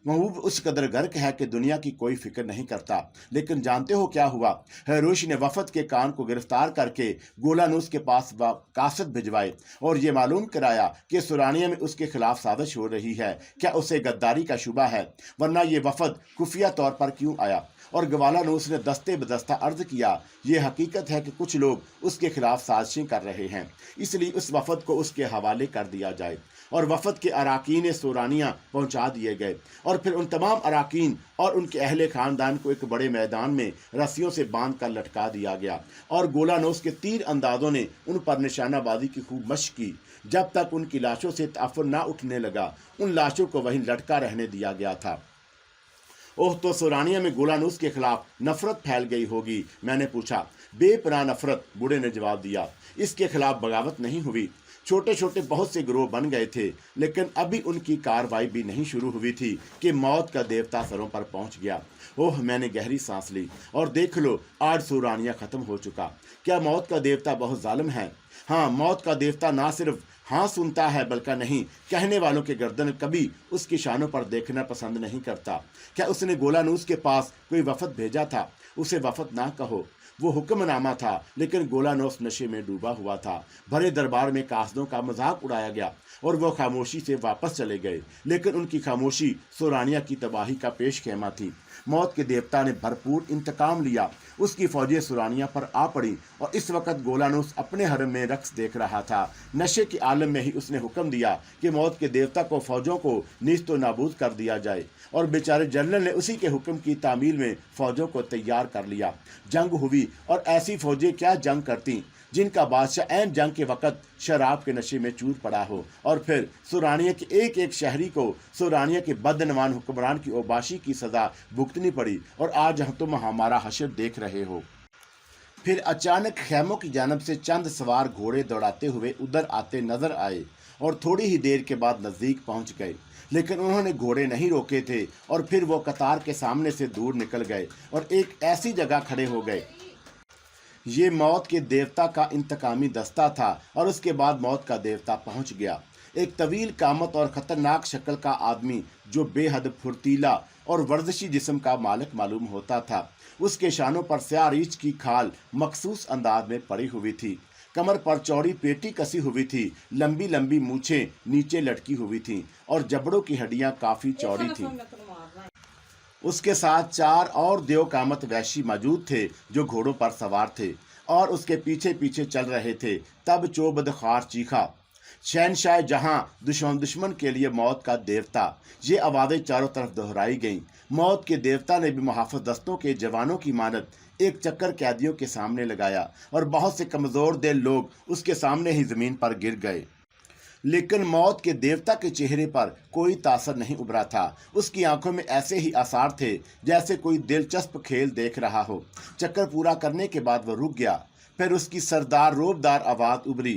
S1: महबूब उस कदर गर्क है कि दुनिया की कोई फिक्र नहीं करता। लेकिन जानते हो क्या हुआ? हेरोश ने वफद के कान को गिरफ्तार करके गोलानूस के पास कासद भिजवाए और ये मालूम कराया कि सुरानिया में उसके खिलाफ साजिश हो रही है। क्या उसे गद्दारी का शुबा है? वरना ये वफद खुफिया तौर पर क्यों आया? और गोलानूस ने दस्ते बदस्ता अर्ज किया, ये हकीकत है कि कुछ लोग उसके खिलाफ साजिशें कर रहे हैं, इसलिए उस वफद को उसके हवाले कर दिया जाए। और वफद के अराकीन सोरानिया पहुंचा दिए गए और फिर उन तमाम अराकीन और उनके अहले खानदान को एक बड़े मैदान में रस्सियों से बांध कर लटका दिया गया और गोलानूस के तीर अंदाजों ने उन पर निशानाबाजी की खूब मशक की। जब तक उनकी लाशों से तअफ़्फ़ुर ना उठने लगा उन लाशों को वहीं लटका रहने दिया गया था। ओह, तो सोरानिया में गोलानूस के खिलाफ नफरत फैल गई होगी? मैंने पूछा। बेपनाह नफरत, बूढ़े ने जवाब दिया। इसके खिलाफ बगावत नहीं हुई। छोटे छोटे बहुत से गिरोह बन गए थे, लेकिन अभी उनकी कार्रवाई भी नहीं शुरू हुई थी कि मौत का देवता सरों पर पहुंच गया। ओह, मैंने गहरी सांस ली। और देख लो, आज सोरानिया खत्म हो चुका। क्या मौत का देवता बहुत जालिम है? हाँ, मौत का देवता ना सिर्फ हाँ सुनता है बल्कि नहीं कहने वालों के गर्दन कभी उसकी शानों पर देखना पसंद नहीं करता। क्या उसने गोलानूस के पास कोई वफद भेजा था? उसे वफद ना कहो, वो हुक्मनामा था, लेकिन गोलानूस नशे में डूबा हुआ था। भरे दरबार में कासदों का मजाक उड़ाया गया और वो खामोशी से वापस चले गए, लेकिन उनकी खामोशी सोरानिया की तबाही का पेश खेमा थी। मौत के देवता ने भरपूर इंतकाम लिया। उसकी फौजें सुरानिया पर आ पड़ी और इस वक्त गोलानूस अपने हरम में रक्स देख रहा था। नशे के आलम में ही उसने हुक्म दिया कि मौत के देवता को फौजों को नीस्तो नाबूद कर दिया जाए और बेचारे जनरल ने उसी के हुक्म की तामील में फौजों को तैयार कर लिया। जंग हुई और ऐसी फौजें क्या जंग करती जिनका बादशाह ऐन जंग के वक़्त शराब के नशे में चूर पड़ा हो। और फिर सुरानिया के एक एक शहरी को सुरानिया के बदनवान हुक्मरान की ओबाशी की सज़ा भुगतनी पड़ी और आज तुम हमारा हशर देख रहे हो। फिर अचानक खैमों की जानब से चंद सवार घोड़े दौड़ाते हुए उधर आते नजर आए और थोड़ी ही देर के बाद नज़दीक पहुंच गए, लेकिन उन्होंने घोड़े नहीं रोके थे और फिर वो कतार के सामने से दूर निकल गए और एक ऐसी जगह खड़े हो गए। ये मौत के देवता का इंतकामी दस्ता था और उसके बाद मौत का देवता पहुंच गया। एक तवील कामत और ख़तरनाक शक्ल का आदमी जो बेहद फुर्तीला और वर्जिशी जिस्म का मालिक मालूम होता था। उसके शानों पर स्याह रीछ की खाल मखसूस अंदाज में पड़ी हुई थी। कमर पर चौड़ी पेटी कसी हुई थी। लंबी लंबी मूछें नीचे लटकी हुई थीं और जबड़ों की हड्डियां काफ़ी चौड़ी थीं। उसके साथ 4 और देवकामत वैशी मौजूद थे जो घोड़ों पर सवार थे और उसके पीछे पीछे चल रहे थे। तब चोबद खार चीखा, शहनशाह जहां दुश्मन के लिए मौत का देवता, ये आवाज़ें चारों तरफ दोहराई गईं। मौत के देवता ने भी मुहाफिज दस्तों के जवानों की मानद एक चक्कर कैदियों के सामने लगाया और बहुत से कमज़ोर दिल लोग उसके सामने ही ज़मीन पर गिर गए। लेकिन मौत के देवता के चेहरे पर कोई तासर नहीं उभरा था। उसकी आंखों में ऐसे ही आसार थे जैसे कोई दिलचस्प खेल देख रहा हो। चक्कर पूरा करने के बाद वह रुक गया। फिर उसकी सरदार रोबदार आवाज़ उभरी,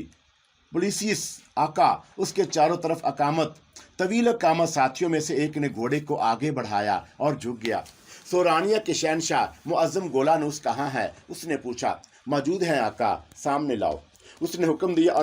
S1: पुलिसिस आका। उसके चारों तरफ अकामत तवील अकामत साथियों में से एक ने घोड़े को आगे बढ़ाया और झुक गया। सोरानिया के शहनशाह मुअज्जम गोलानूस कहाँ है? उसने पूछा। मौजूद है आका, सामने लाओ, उसने हुक्म दिया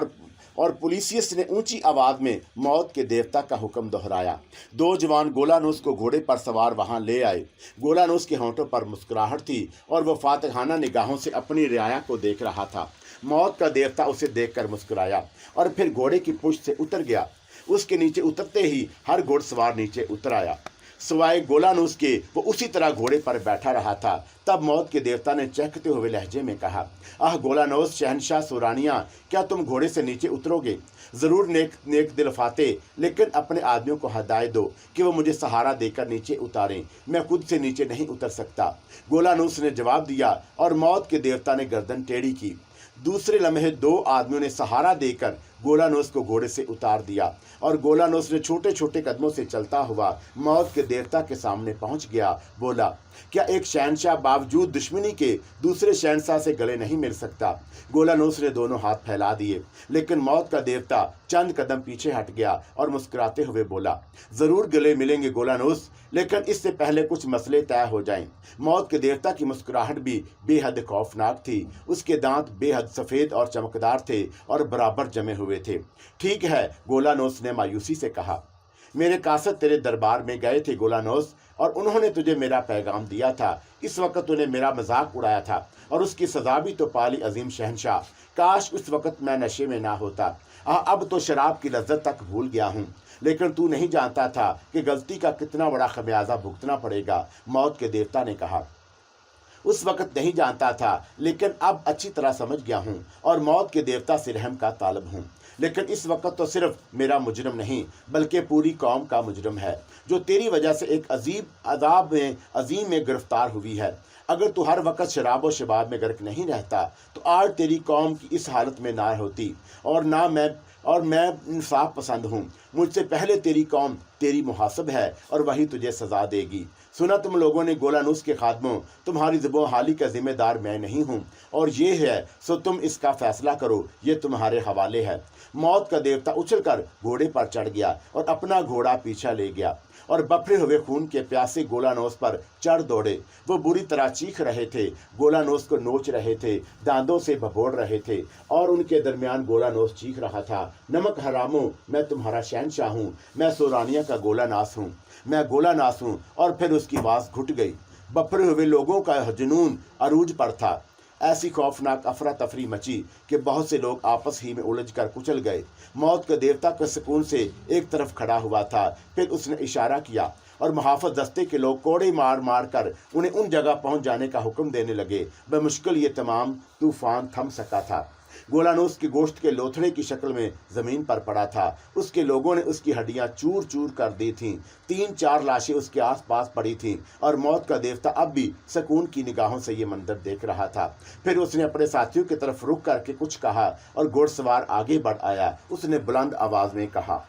S1: और पुलिसियस ने ऊंची आवाज में मौत के देवता का हुक्म दोहराया। दो जवान गोलानूस को घोड़े पर सवार वहां ले आए। गोलानूस के होंठों पर मुस्कुराहट थी और वह फातिहाना निगाहों से अपनी रियाया को देख रहा था। मौत का देवता उसे देखकर मुस्कुराया और फिर घोड़े की पुश्त से उतर गया। उसके नीचे उतरते ही हर घोड़सवार नीचे उतर आया, सिवाय गोलानूस के। वो उसी तरह घोड़े पर बैठा रहा था। तब मौत के देवता ने चहकते हुए लहजे में कहा, आह गोलानूस, शहनशाह सोरानिया, क्या तुम घोड़े से नीचे उतरोगे? ज़रूर नेक दिल फाते, लेकिन अपने आदमियों को हदायत दो कि वो मुझे सहारा देकर नीचे उतारें। मैं खुद से नीचे नहीं उतर सकता। गोलानूस ने जवाब दिया और मौत के देवता ने गर्दन टेढ़ी की। दूसरे लम्हे दो आदमियों ने सहारा देकर गोलानूस को घोड़े से उतार दिया और गोलानूस ने छोटे छोटे कदमों से चलता हुआ मौत के देवता के सामने पहुंच गया। बोला, क्या एक शहनशाह बावजूद दुश्मनी के दूसरे शहनशाह से गले नहीं मिल सकता? गोलानूस ने दोनों हाथ फैला दिए, लेकिन मौत का देवता चंद कदम पीछे हट गया और मुस्कुराते हुए बोला, जरूर गले मिलेंगे गोलानूस, लेकिन इससे पहले कुछ मसले तय हो जाएं। मौत के देवता की मुस्कुराहट भी बेहद खौफनाक थी। उसके दांत बेहद सफ़ेद और चमकदार थे और बराबर जमे हुए थे। ठीक है, गोलानूस ने मायूसी से कहा, मेरे कासद तेरे दरबार में गए थे गोलानूस, और उन्होंने तुझे मेरा पैगाम दिया था। इस वक्त तूने मेरा मजाक उड़ाया था और उसकी सजा भी तो पाली अजीम शहनशाह। काश उस वक्त मैं नशे में ना होता। अब तो शराब की लज्जत तक भूल गया हूँ। लेकिन तू नहीं जानता था कि गलती का कितना बड़ा खमियाजा भुगतना पड़ेगा, मौत के देवता ने कहा। उस वक्त नहीं जानता था, लेकिन अब अच्छी तरह समझ गया हूँ और मौत के देवता से रहम का तालब हूँ। लेकिन इस वक्त तो सिर्फ मेरा मुजरम नहीं, बल्कि पूरी कौम का मुजरम है, जो तेरी वजह से एक अजीम में गिरफ्तार हुई है। अगर तू हर वक्त शराब और शबाब में गर्क नहीं रहता तो आज तेरी कौम की इस हालत में ना होती। और मैं इंसाफ पसंद हूँ। मुझसे पहले तेरी कौम तेरी मुहासब है और वही तुझे सजा देगी। सुना तुम लोगों ने गोलानूस के खादमों, तुम्हारी ज़ुबान हाली का जिम्मेदार मैं नहीं हूँ और ये है, सो तुम इसका फैसला करो, ये तुम्हारे हवाले है। मौत का देवता उछलकर घोड़े पर चढ़ गया और अपना घोड़ा पीछे ले गया और बफरे हुए खून के प्यासे गोलानूस पर चढ़ दौड़े। वो बुरी तरह चीख रहे थे, गोलानूस को नोच रहे थे, दांतों से भगोड़ रहे थे और उनके दरमियान गोलानूस चीख रहा था, नमक हरामों, मैं तुम्हारा शहनशाह हूँ, मैं सोरानिया का गोलानास हूँ, मैं गोलानास हूँ। और फिर उसकी आवाज़ घुट गई। बफरे हुए लोगों का जुनून अरूज पर था। ऐसी खौफनाक अफरा तफरी मची कि बहुत से लोग आपस ही में उलझ कर कुचल गए। मौत का देवता के सुकून से एक तरफ खड़ा हुआ था। फिर उसने इशारा किया और मुहाफ़िज़ दस्ते के लोग कोड़े मार मार कर उन्हें उन जगह पहुंच जाने का हुक्म देने लगे। बमुश्किल ये तमाम तूफान थम सका था। गोलानूस के गोश्त के लोथड़े की शक्ल में ज़मीन पर पड़ा था। उसके लोगों ने उसकी हड्डियां चूर चूर कर दी थीं। 3-4 लाशें उसके आसपास पड़ी थीं और मौत का देवता अब भी सुकून की निगाहों से ये मंजर देख रहा था। फिर उसने अपने साथियों की तरफ रुख करके कुछ कहा और घोड़सवार आगे बढ़ आया। उसने बुलंद आवाज़ में कहा,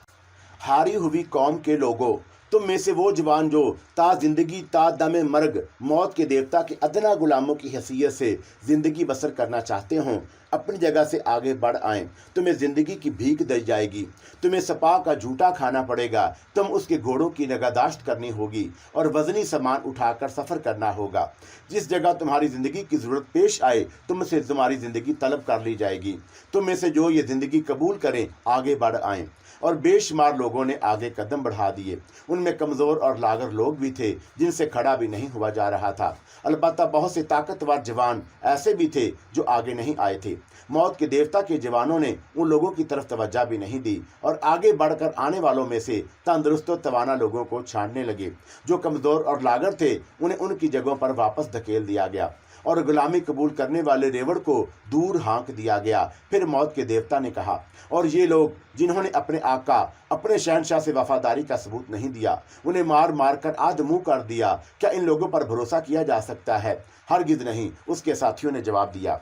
S1: हारी हुई कौम के लोगों, तुम में से वो जवान जो ता जिंदगी ता दमे मर्ग मौत के देवता के अदना गुलामों की हैसियत से ज़िंदगी बसर करना चाहते हों, अपनी जगह से आगे बढ़ आएं। तुम्हें ज़िंदगी की भीख दी जाएगी, तुम्हें सपा का झूठा खाना पड़ेगा, तुम उसके घोड़ों की निगहदाश्त करनी होगी और वज़नी सामान उठाकर सफ़र करना होगा। जिस जगह तुम्हारी ज़िंदगी की ज़रूरत पेश आए, तुमसे तुम्हारी ज़िंदगी तलब कर ली जाएगी। तुम में से जो ये ज़िंदगी कबूल करें, आगे बढ़ आएँ। और बेशुमार लोगों ने आगे कदम बढ़ा दिए। उनमें कमज़ोर और लागर लोग भी थे जिनसे खड़ा भी नहीं हुआ जा रहा था। अलबत्ता बहुत से ताकतवर जवान ऐसे भी थे जो आगे नहीं आए थे। मौत के देवता के जवानों ने उन लोगों की तरफ तवज्जो भी नहीं दी और आगे बढ़कर आने वालों में से तंदुरुस्त और तवाना लोगों को छांटने लगे। जो कमज़ोर और लागर थे उन्हें उनकी जगहों पर वापस धकेल दिया गया और गुलामी कबूल करने वाले रेवड़ को दूर हाँक दिया गया। फिर मौत के देवता ने कहा, और ये लोग जिन्होंने अपने आका, अपने शहनशाह से वफादारी का सबूत नहीं दिया, उन्हें मार मार कर आधमुंह कर दिया, क्या इन लोगों पर भरोसा किया जा सकता है? हरगिज नहीं, उसके साथियों ने जवाब दिया।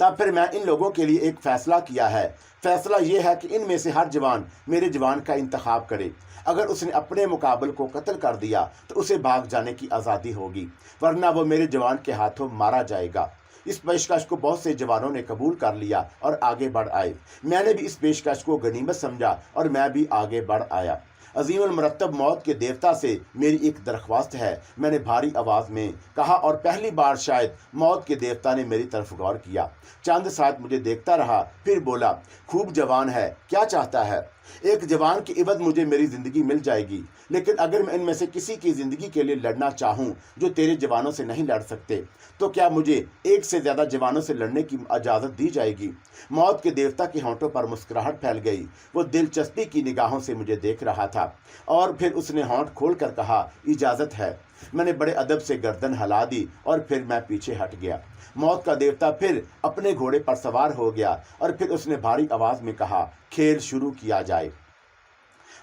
S1: तब फिर मैं इन लोगों के लिए एक फैसला किया है। फैसला यह है कि इनमें से हर जवान मेरे जवान का इंतखाब करे। अगर उसने अपने मुकाबल को कत्ल कर दिया तो उसे भाग जाने की आज़ादी होगी, वरना वो मेरे जवान के हाथों मारा जाएगा। इस पेशकश को बहुत से जवानों ने कबूल कर लिया और आगे बढ़ आए। मैंने भी इस पेशकश को गनीमत समझा और मैं भी आगे बढ़ आया। अजीम उल मरतब मौत के देवता से मेरी एक दरख्वास्त है, मैंने भारी आवाज़ में कहा, और पहली बार शायद मौत के देवता ने मेरी तरफ गौर किया। चंद साथ मुझे देखता रहा, फिर बोला, खूब जवान है, क्या चाहता है? एक जवान की इवद मुझे मेरी ज़िंदगी मिल जाएगी, लेकिन अगर मैं इनमें से किसी की ज़िंदगी के लिए लड़ना चाहूँ जो तेरे जवानों से नहीं लड़ सकते, तो क्या मुझे एक से ज़्यादा जवानों से लड़ने की इजाज़त दी जाएगी? मौत के देवता के होंठों पर मुस्कुराहट फैल गई। वो दिलचस्पी की निगाहों से मुझे देख रहा था और फिर उसने होंठ खोल कर कहा, इजाज़त है। मैंने बड़े अदब से गर्दन हिला दी और फिर मैं पीछे हट गया। मौत का देवता फिर अपने घोड़े पर सवार हो गया और फिर उसने भारी आवाज़ में कहा, खेल शुरू किया जाए।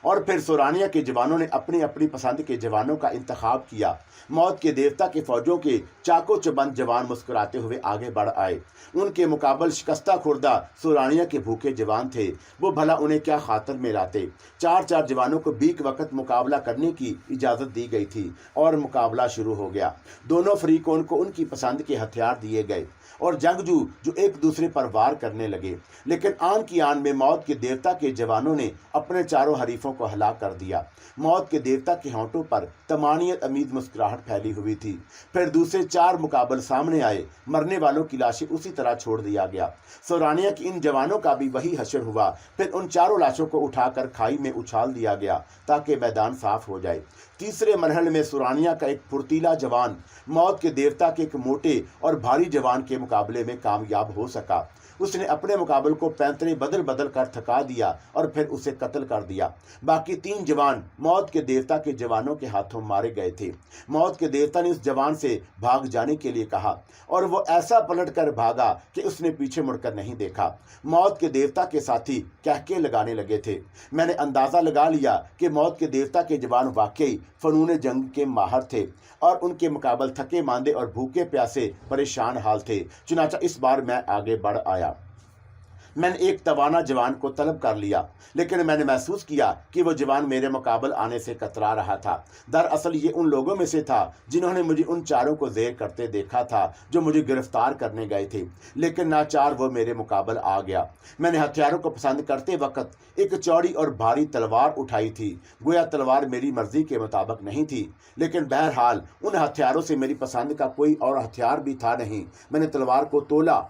S1: और फिर सुरानिया के जवानों ने अपनी अपनी पसंद के जवानों का इंतखाब किया। मौत के देवता के फौजों के चाको चबंद जवान मुस्कुराते हुए आगे बढ़ आए। उनके मुकाबल शिकस्ता खुर्दा सुरानिया के भूखे जवान थे। वो भला उन्हें क्या खातर में लाते। चार चार जवानों को बीक वक्त मुकाबला करने की इजाज़त दी गई थी और मुकाबला शुरू हो गया। दोनों फरीकों को उनकी पसंद के हथियार दिए गए और जंगजू जो एक दूसरे पर वार करने लगे, लेकिन आन की आन में मौत के देवता के जवानों ने अपने चारों हरीफों को हलाक कर दिया। मौत के देवता के होंठों पर तमानियत अमीद मुस्कुराहट फैली हुई थी। फिर दूसरे चार मुकाबल सामने आए। मरने वालों की लाशें उसी तरह छोड़ दिया गया। सुरानिया के इन जवानों का भी वही हशर हुआ। फिर उन चारों लाशों को उठाकर खाई में उछाल दिया गया ताकि मैदान साफ हो जाए। तीसरे मरहल में सुरानिया का एक फुर्तीला जवान मौत के देवता के एक मोटे और भारी जवान के मुकाबले में कामयाब हो सका। उसने अपने मुकाबले को पैंतरे बदल बदल कर थका दिया और फिर उसे कत्ल कर दिया। बाकी तीन जवान मौत के देवता के जवानों के हाथों मारे गए थे। मौत के देवता ने उस जवान से भाग जाने के लिए कहा और वो ऐसा पलट कर भागा कि उसने पीछे मुड़कर नहीं देखा। मौत के देवता के साथी कहके लगाने लगे थे। मैंने अंदाज़ा लगा लिया कि मौत के देवता के जवान वाकई फनून जंग के माहर थे और उनके मुकाबल थके मांदे और भूखे प्यासे परेशान हाल थे। चुनाचा इस बार मैं आगे बढ़ आया। मैंने एक तवाना जवान को तलब कर लिया, लेकिन मैंने महसूस किया कि वो जवान मेरे मुकाबल आने से कतरा रहा था। दरअसल ये उन लोगों में से था जिन्होंने मुझे उन चारों को ज़ेर करते देखा था जो मुझे गिरफ्तार करने गए थे, लेकिन नाचार वो मेरे मुकाबल आ गया। मैंने हथियारों को पसंद करते वक्त एक चौड़ी और भारी तलवार उठाई थी। गोया तलवार मेरी मर्जी के मुताबिक नहीं थी, लेकिन बहरहाल उन हथियारों से मेरी पसंद का कोई और हथियार भी था नहीं। मैंने तलवार को तोला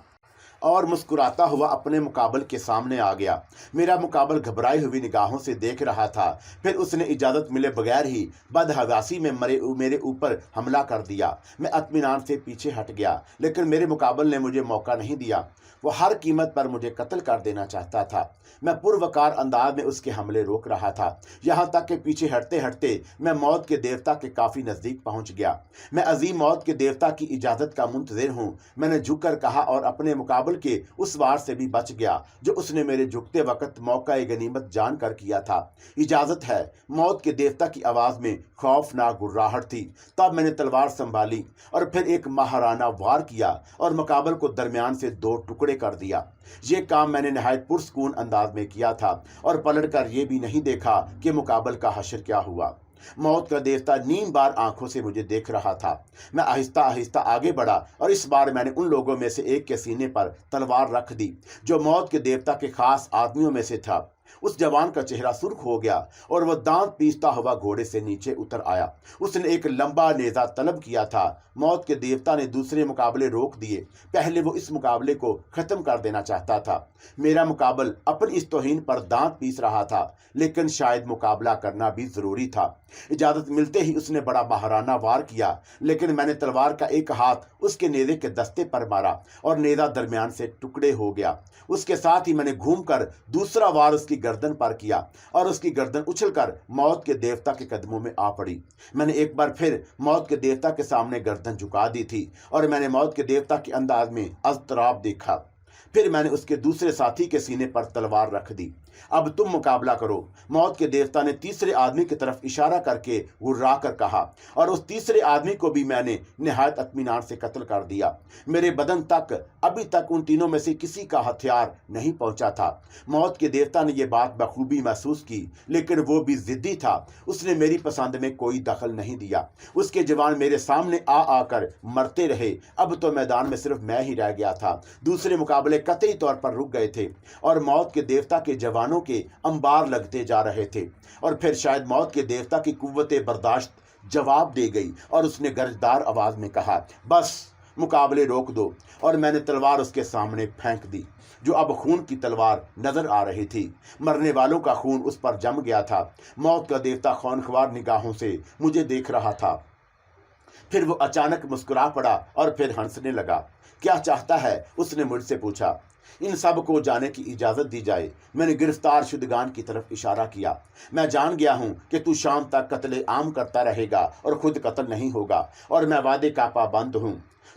S1: और मुस्कुराता हुआ अपने मुकाबल के सामने आ गया। मेरा मुकाबल घबराई हुई निगाहों से देख रहा था। फिर उसने इजाज़त मिले बगैर ही बदहवासी में मेरे ऊपर हमला कर दिया। मैं इत्मीनान से पीछे हट गया, लेकिन मेरे मुकाबल ने मुझे मौका नहीं दिया। वो हर कीमत पर मुझे कत्ल कर देना चाहता था। मैं पुरवकार अंदाज में उसके हमले रोक रहा था, यहाँ तक कि पीछे हटते हटते मैं मौत के देवता के काफ़ी नज़दीक पहुँच गया। मैं अजीम मौत के देवता की इजाज़त का मुंतज़िर हूँ, मैंने झुककर कहा और अपने मुकाबल के उस वार से भी बच गया जो उसने मेरे झुकते वक्त मौका गनीमत जान कर किया था। इजाज़त है। मौत के देवता की आवाज़ में खौफनाक गुर्राहट थी। तब मैंने तलवार संभाली और फिर एक महाराना वार किया और मुकाबल को दरमियान से दो टुकड़े कर दिया। ये काम मैंने नहायत पुरसकून अंदाज में किया था और पलट कर ये भी नहीं देखा कि मुकाबल का हशर क्या हुआ। मौत का देवता नीम बार आंखों से मुझे देख रहा था। मैं आहिस्ता आहिस्ता आगे बढ़ा और इस बार मैंने उन लोगों में से एक के सीने पर तलवार रख दी जो मौत के देवता के खास आदमियों में से था। उस जवान का चेहरा सुर्ख हो गया और वह दांत पीसता हुआ घोड़े से नीचे उतर आया। उसने एक लंबा नेज़ा तलब किया था। मौत के देवता ने दूसरे मुकाबले रोक दिए। पहले वो इस मुकाबले को ख़त्म कर देना चाहता था। मेरा मुकाबल अपनी इस तौहीन पर दांत पीस रहा था, लेकिन शायद मुकाबला करना भी ज़रूरी था। इजाज़त मिलते ही उसने बड़ा बहाराना वार किया, लेकिन मैंने तलवार का एक हाथ उसके नेज़े के दस्ते पर मारा और नेज़ा दरमियान से टुकड़े हो गया। उसके साथ ही मैंने घूमकर दूसरा वार उसके उसकी गर्दन पर किया और उसकी गर्दन उछलकर मौत के देवता के कदमों में आ पड़ी। मैंने एक बार फिर मौत के देवता के सामने गर्दन झुका दी थी और मैंने मौत के देवता के अंदाज में अज़तराब देखा। फिर मैंने उसके दूसरे साथी के सीने पर तलवार रख दी। अब तुम मुकाबला करो। मौत के देवता ने तीसरे आदमी की तरफ इशारा करके गुर्रा कर कहा और उस तीसरे आदमी को भी मैंने निहायत इत्मीनान से कत्ल कर दिया। मेरे बदन तक अभी तक उन तीनों में से किसी का हथियार नहीं पहुंचा था। मौत के देवता ने यह बात बखूबी महसूस की, लेकिन वो भी जिद्दी था। उसने मेरी पसंद में कोई दखल नहीं दिया। उसके जवान मेरे सामने आ आकर मरते रहे। अब तो मैदान में सिर्फ मैं ही रह गया था। दूसरे मुकाबले कतई तौर पर रुक गए थे और मौत के देवता के जवानों के अंबार लगते जा रहे थे। और फिर शायद मौत के देवता की कुव्वते बर्दाश्त जवाब दे गई और उसने गरजदार आवाज में कहा, बस मुकाबले रोक दो। और मैंने तलवार उसके सामने फेंक दी, जो अब खून की तलवार नजर आ रही थी। मरने वालों का खून उस पर जम गया था। मौत का देवता खौनख्वार निगाहों से मुझे देख रहा था। फिर वो अचानक मुस्कुरा पड़ा और फिर हंसने लगा। क्या चाहता है? उसने मुझसे पूछा। इन सब को जाने की इजाजत दी जाए। मैंने गिरफ्तार शुदगान की तरफ इशारा किया। मैं जान गया हूं कि तू शाम तक कत्ले आम करता रहेगा और खुद कत्ल नहीं होगा, और मैं वादे का पाबंद हूं।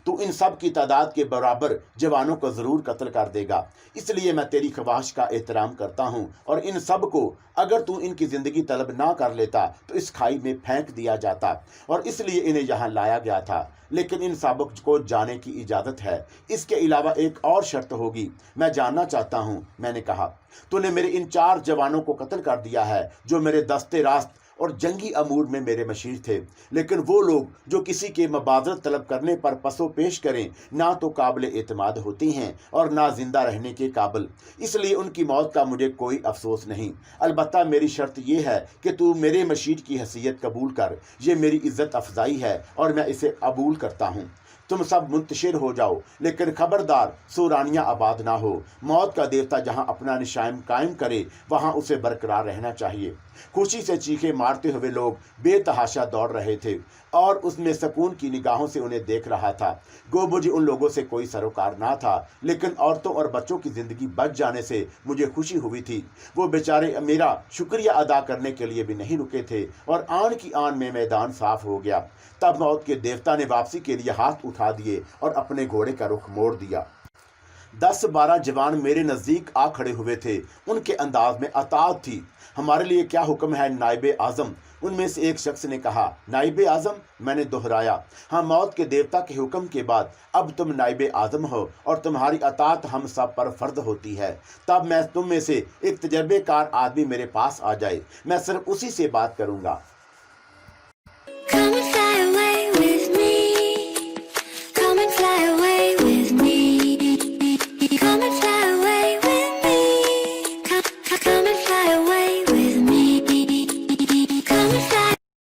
S1: तू इन सब की तादाद के बराबर जवानों को जरूर कत्ल कर देगा। इसलिए मैं तेरी ख्वाहिश का एहतराम करता हूं, और इन सब को अगर तू इनकी जिंदगी तलब ना कर लेता तो इस खाई में फेंक दिया जाता, और इसलिए इन्हें यहाँ लाया गया था। लेकिन इन सबक को जाने की इजाजत है। इसके अलावा एक और शर्त होगी। मैं जानना चाहता हूं, मैंने कहा, तूने मेरे इन 4 जवानों को कत्ल कर दिया है जो मेरे दस्ते रास्त और जंगी अमूर में मेरे मशीर थे। लेकिन वो लोग जो किसी के मबादरत तलब करने पर पसो पेश करें, ना तो काबिल एतमाद होती हैं और ना जिंदा रहने के काबिल। इसलिए उनकी मौत का मुझे कोई अफसोस नहीं। अलबत्ता मेरी शर्त यह है कि तू मेरे मशीर की हैसियत कबूल कर। ये मेरी इज्जत अफजाई है और मैं इसे कबूल करता हूँ। तुम सब मुंतशिर हो जाओ, लेकिन खबरदार सूरानिया आबाद ना हो। मौत का देवता जहां अपना निशान कायम करे वहां उसे बरकरार रहना चाहिए। खुशी से चीखे मारते हुए लोग बेतहाशा दौड़ रहे थे और उसमें सकून की निगाहों से उन्हें देख रहा था। गोबुझ उन लोगों से कोई सरोकार ना था, लेकिन औरतों और बच्चों की जिंदगी बच जाने से मुझे खुशी हुई थी। वो बेचारे मेरा शुक्रिया अदा करने के लिए भी नहीं रुके थे और आन की आन में मैदान साफ हो गया। तब मौत के देवता ने वापसी के लिए हाथ उठा दिए और अपने घोड़े का रुख मोड़ दिया। 10-12 जवान मेरे नज़दीक आ खड़े हुए थे। उनके अंदाज में अताअत थी। हमारे लिए क्या हुक्म है नाइबे आज़म? उनमें से एक शख्स ने कहा। नाइबे आज़म? मैंने दोहराया। हाँ, मौत के देवता के हुक्म के बाद अब तुम नाइबे आज़म हो और तुम्हारी अताअत हम सब पर फर्ज होती है। तब मैं तुम में से एक तजर्बेकार आदमी मेरे पास आ जाए, मैं सिर्फ उसी से बात करूँगा।